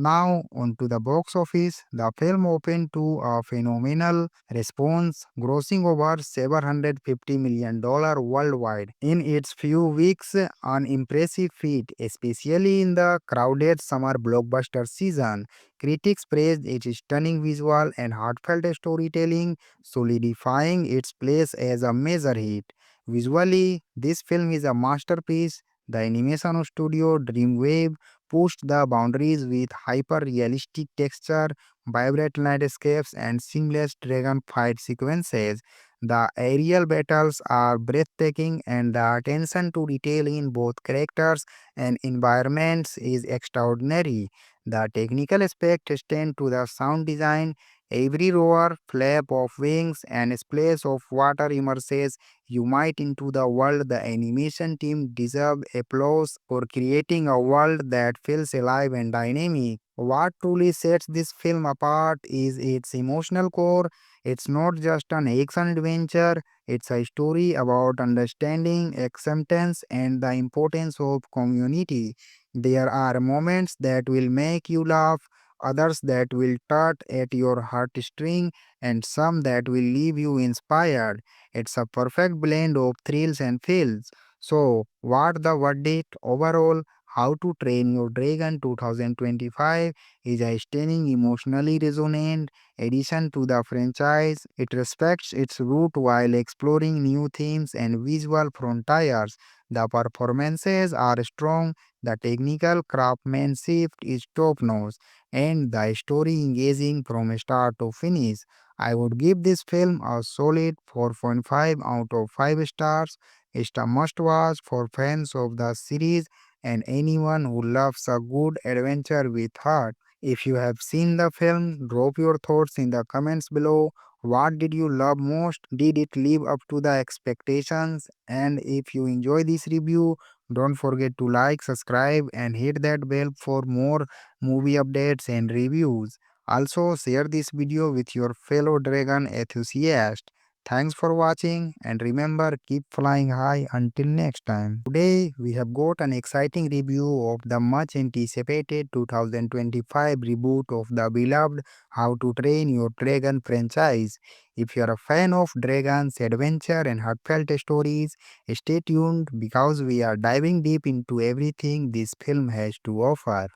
Now, onto the box office, the film opened to a phenomenal response, grossing over $750 million worldwide in its few weeks, an impressive feat, especially in the crowded summer blockbuster season. Critics praised its stunning visual and heartfelt storytelling, solidifying its place as a major hit. Visually, this film is a masterpiece. The animation studio Dreamwave pushed the boundaries with hyper realistic texture, vibrant landscapes, and seamless dragon fight sequences. The aerial battles are breathtaking, and the attention to detail in both characters and environments is extraordinary. The technical aspect extend to the sound design. Every roar, flap of wings, and splash of water immerses you might into the world. The animation team deserve applause for creating a world that feels alive and dynamic. What truly sets this film apart is its emotional core. It's not just an action adventure, it's a story about understanding, acceptance, and the importance of community. There are moments that will make you laugh, others that will tug at your heartstring, and some that will leave you inspired. It's a perfect blend of thrills and feels. So, what the verdict overall? How to Train Your Dragon 2025 is a stunning, emotionally resonant addition to the franchise. It respects its root while exploring new themes and visual frontiers. The performances are strong, the technical craftsmanship is top notch, and the story engaging from start to finish. I would give this film a solid 4.5 out of 5 stars. It's a must watch for fans of the series and anyone who loves a good adventure with heart. If you have seen the film, drop your thoughts in the comments below. What did you love most? Did it live up to the expectations? And if you enjoy this review, don't forget to like, subscribe, and hit that bell for more movie updates and reviews. Also, share this video with your fellow dragon enthusiasts. Thanks for watching, and remember, keep flying high until next time. Today, we have got an exciting review of the much anticipated 2025 reboot of the beloved How to Train Your Dragon franchise. If you are a fan of dragons, adventure, and heartfelt stories, stay tuned because we are diving deep into everything this film has to offer.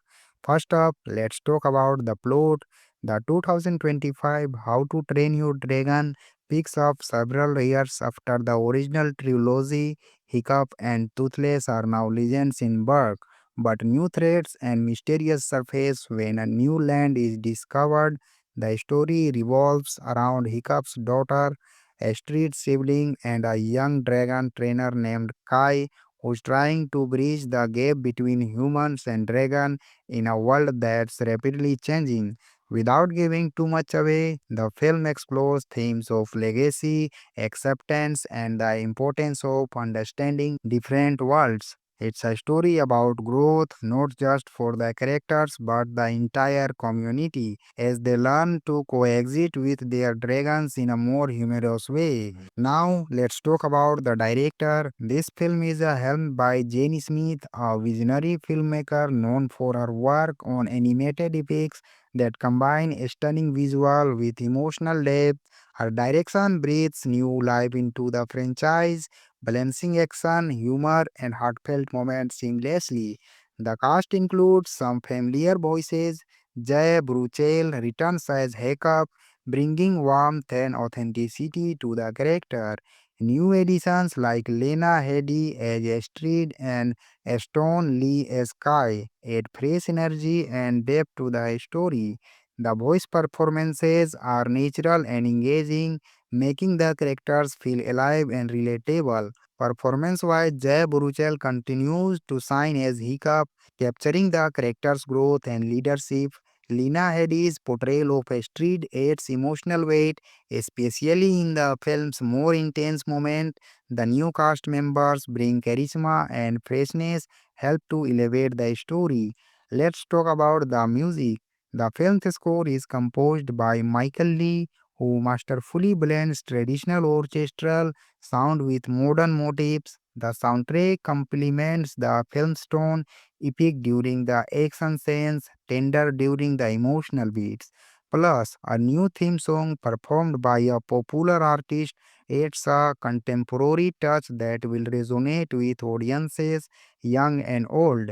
First up, let's talk about the plot. The 2025 How to Train Your Dragon picks up several years after the original trilogy. Hiccup and Toothless are now legends in Berk, but new threats and mysterious surface when a new land is discovered. The story revolves around Hiccup's daughter, a street sibling, and a young dragon trainer named Kai, who's trying to bridge the gap between humans and dragon in a world that's rapidly changing. Without giving too much away, the film explores themes of legacy, acceptance, and the importance of understanding different worlds. It's a story about growth not just for the characters but the entire community as they learn to coexist with their dragons in a more humorous way. Now, let's talk about the director. This film is helmed by Jane Smith, a visionary filmmaker known for her work on animated epics that combine stunning visual with emotional depth. Her direction breathes new life into the franchise, balancing action, humor, and heartfelt moments seamlessly. The cast includes some familiar voices. Jay Bruchel returns as Hiccup, bringing warmth and authenticity to the character. New additions like Lena Headey as Astrid and Stone Lee as Kai add fresh energy and depth to the story. The voice performances are natural and engaging, making the characters feel alive and relatable. Performance-wise, Jay Baruchel continues to shine as Hiccup, capturing the character's growth and leadership. Lena Headey's portrayal of Astrid adds emotional weight, especially in the film's more intense moment. The new cast members bring charisma and freshness, help to elevate the story. Let's talk about the music. The film's score is composed by Michael Lee, who masterfully blends traditional orchestral sound with modern motifs. The soundtrack complements the film's tone, epic during the action scenes, tender during the emotional beats. Plus, a new theme song performed by a popular artist adds a contemporary touch that will resonate with audiences young and old.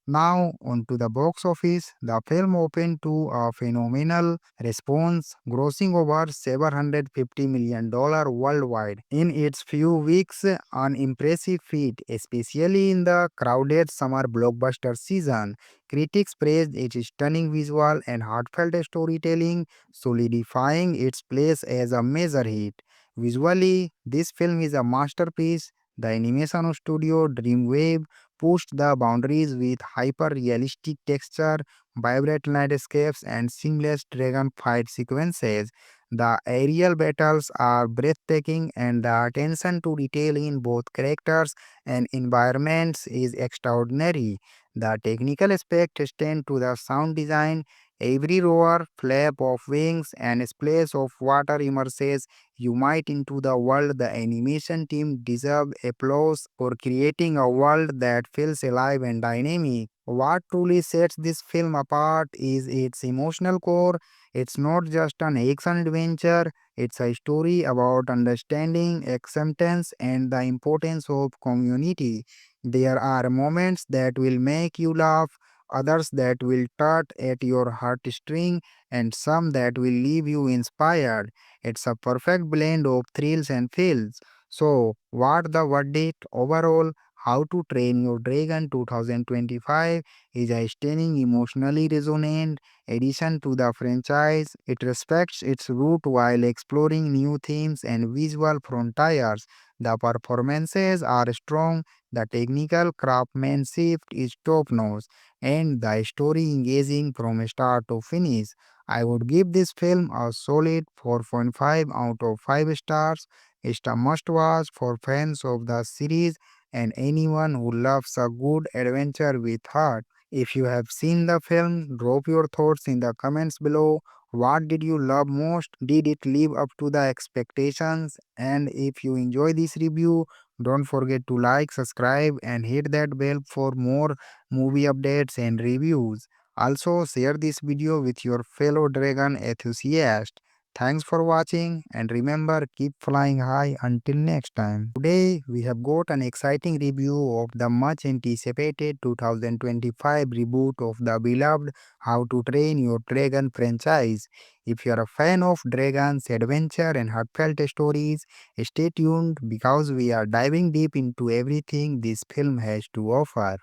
Now, onto the box office, the film opened to a phenomenal response, grossing over $750 million worldwide in its few weeks, an impressive feat, especially in the crowded summer blockbuster season. Critics praised its stunning visual and heartfelt storytelling, solidifying its place as a major hit. Visually, this film is a masterpiece. The animation studio Dreamwave pushed the boundaries with hyper realistic texture, vibrant landscapes, and seamless dragon fight sequences. The aerial battles are breathtaking, and the attention to detail in both characters and environments is extraordinary. The technical aspect extend to the sound design. Every roar, flap of wings, and splash of water immerses you might into the world. The animation team deserve applause for creating a world that feels alive and dynamic. What truly sets this film apart is its emotional core. It's not just an action adventure, it's a story about understanding, acceptance, and the importance of community. There are moments that will make you laugh, others that will tug at your heartstring, and some that will leave you inspired. It's a perfect blend of thrills and feels. So, what the verdict overall? How to Train Your Dragon 2025 is a stunning, emotionally resonant addition to the franchise. It respects its root while exploring new themes and visual frontiers. The performances are strong, the technical craftsmanship is top notch, and the story engaging from start to finish. I would give this film a solid 4.5 out of 5 stars. It's a must watch for fans of the series and anyone who loves a good adventure with heart. If you have seen the film, drop your thoughts in the comments below. What did you love most? Did it live up to the expectations? And if you enjoy this review, don't forget to like, subscribe, and hit that bell for more movie updates and reviews. Also, share this video with your fellow dragon enthusiasts. Thanks for watching and remember keep flying high until next time. Today we have got an exciting review of the much anticipated 2025 reboot of the beloved How to Train Your Dragon franchise. If you are a fan of dragons, adventure and heartfelt stories, stay tuned because we are diving deep into everything this film has to offer.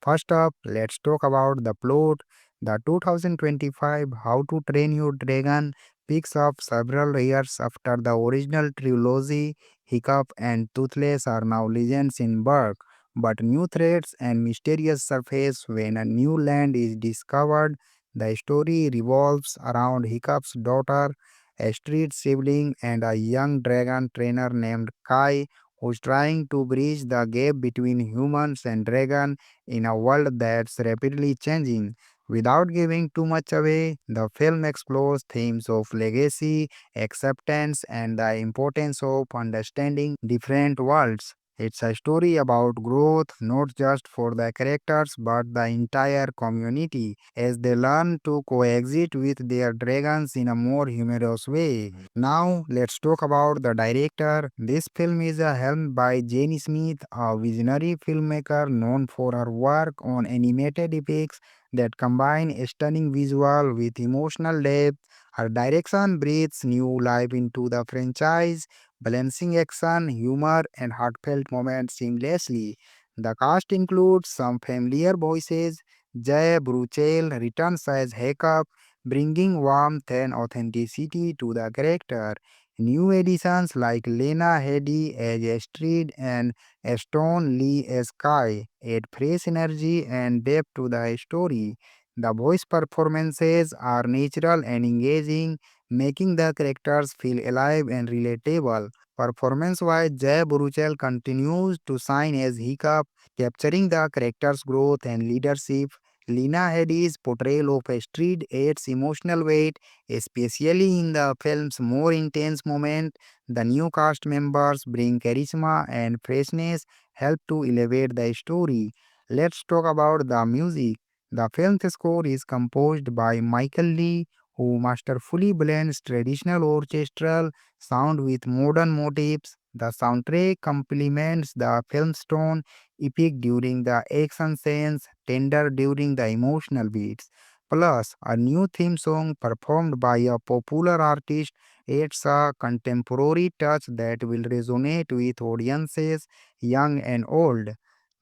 First up, let's talk about the plot. The 2025 How to Train Your Dragon picks up several years after the original trilogy. Hiccup and Toothless are now legends in Berk, but new threats and mysterious surface when a new land is discovered. The story revolves around Hiccup's daughter, a street sibling, and a young dragon trainer named Kai, who's trying to bridge the gap between humans and dragon in a world that's rapidly changing. Without giving too much away, the film explores themes of legacy, acceptance, and the importance of understanding different worlds. It's a story about growth not just for the characters but the entire community as they learn to coexist with their dragons in a more humorous way. Now, let's talk about the director. This film is helmed by Jane Smith, a visionary filmmaker known for her work on animated epics that combine stunning visual with emotional depth. Her direction breathes new life into the franchise, balancing action, humor, and heartfelt moments seamlessly. The cast includes some familiar voices. Jay Bruchel returns as Hiccup, bringing warmth and authenticity to the character. New additions like Lena Headey as Astrid and Stone Lee as Kai add fresh energy and depth to the story. The voice performances are natural and engaging, making the characters feel alive and relatable. Performance-wise, Jay Baruchel continues to shine as Hiccup, capturing the character's growth and leadership. Lena Headey's portrayal of Astrid adds emotional weight, especially in the film's more intense moment. The new cast members bring charisma and freshness, help to elevate the story. Let's talk about the music. The film's score is composed by Michael Lee, who masterfully blends traditional orchestral sound with modern motifs. The soundtrack complements the film's tone, epic during the action scenes, tender during the emotional beats. Plus, a new theme song performed by a popular artist adds a contemporary touch that will resonate with audiences young and old.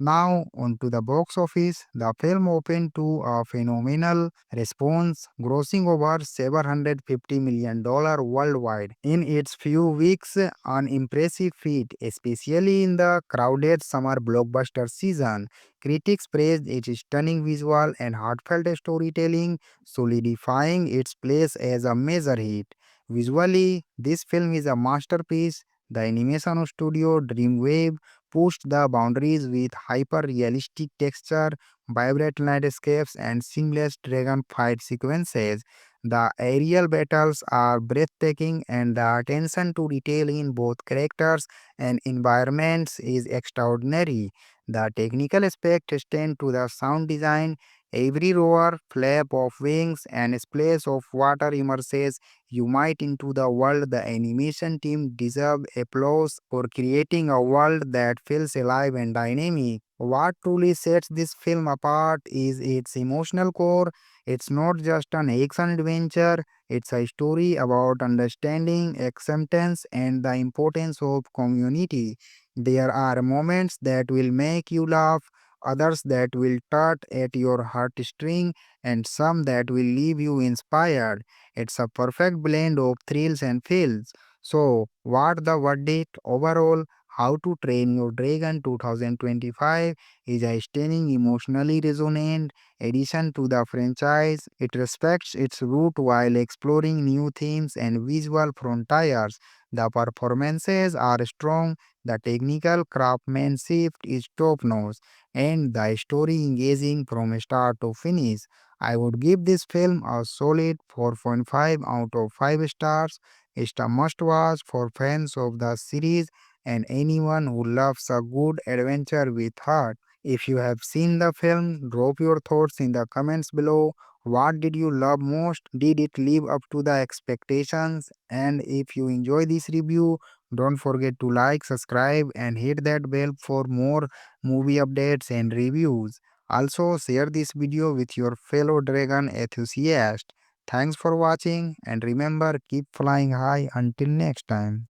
Now, on to the box office. The film opened to a phenomenal response, grossing over $750 million worldwide in its few weeks, an impressive feat, especially in the crowded summer blockbuster season. Critics praised its stunning visual and heartfelt storytelling, solidifying its place as a major hit. Visually, this film is a masterpiece. The animation studio Dreamwave pushed the boundaries with hyper realistic texture, vibrant landscapes, and seamless dragon fight sequences. The aerial battles are breathtaking, and the attention to detail in both characters and environments is extraordinary. The technical aspect extend to the sound design. Every roar, flap of wings, and splash of water immerses you might into the world. The animation team deserve applause for creating a world that feels alive and dynamic. What truly sets this film apart is its emotional core. It's not just an action adventure, it's a story about understanding, acceptance, and the importance of community. There are moments that will make you laugh, others that will tug at your heartstring, and some that will leave you inspired. It's a perfect blend of thrills and feels. So, what the verdict overall? How to Train Your Dragon 2025 is a stunning, emotionally resonant addition to the franchise. It respects its root while exploring new themes and visual frontiers. The performances are strong, the technical craftsmanship is top notch, and the story engaging from start to finish. I would give this film a solid 4.5 out of 5 stars. It's a must watch for fans of the series and anyone who loves a good adventure with heart. If you have seen the film, drop your thoughts in the comments below. What did you love most? Did it live up to the expectations? And if you enjoy this review, don't forget to like, subscribe, and hit that bell for more movie updates and reviews. Also, share this video with your fellow dragon enthusiasts. Thanks for watching, and remember, keep flying high until next time.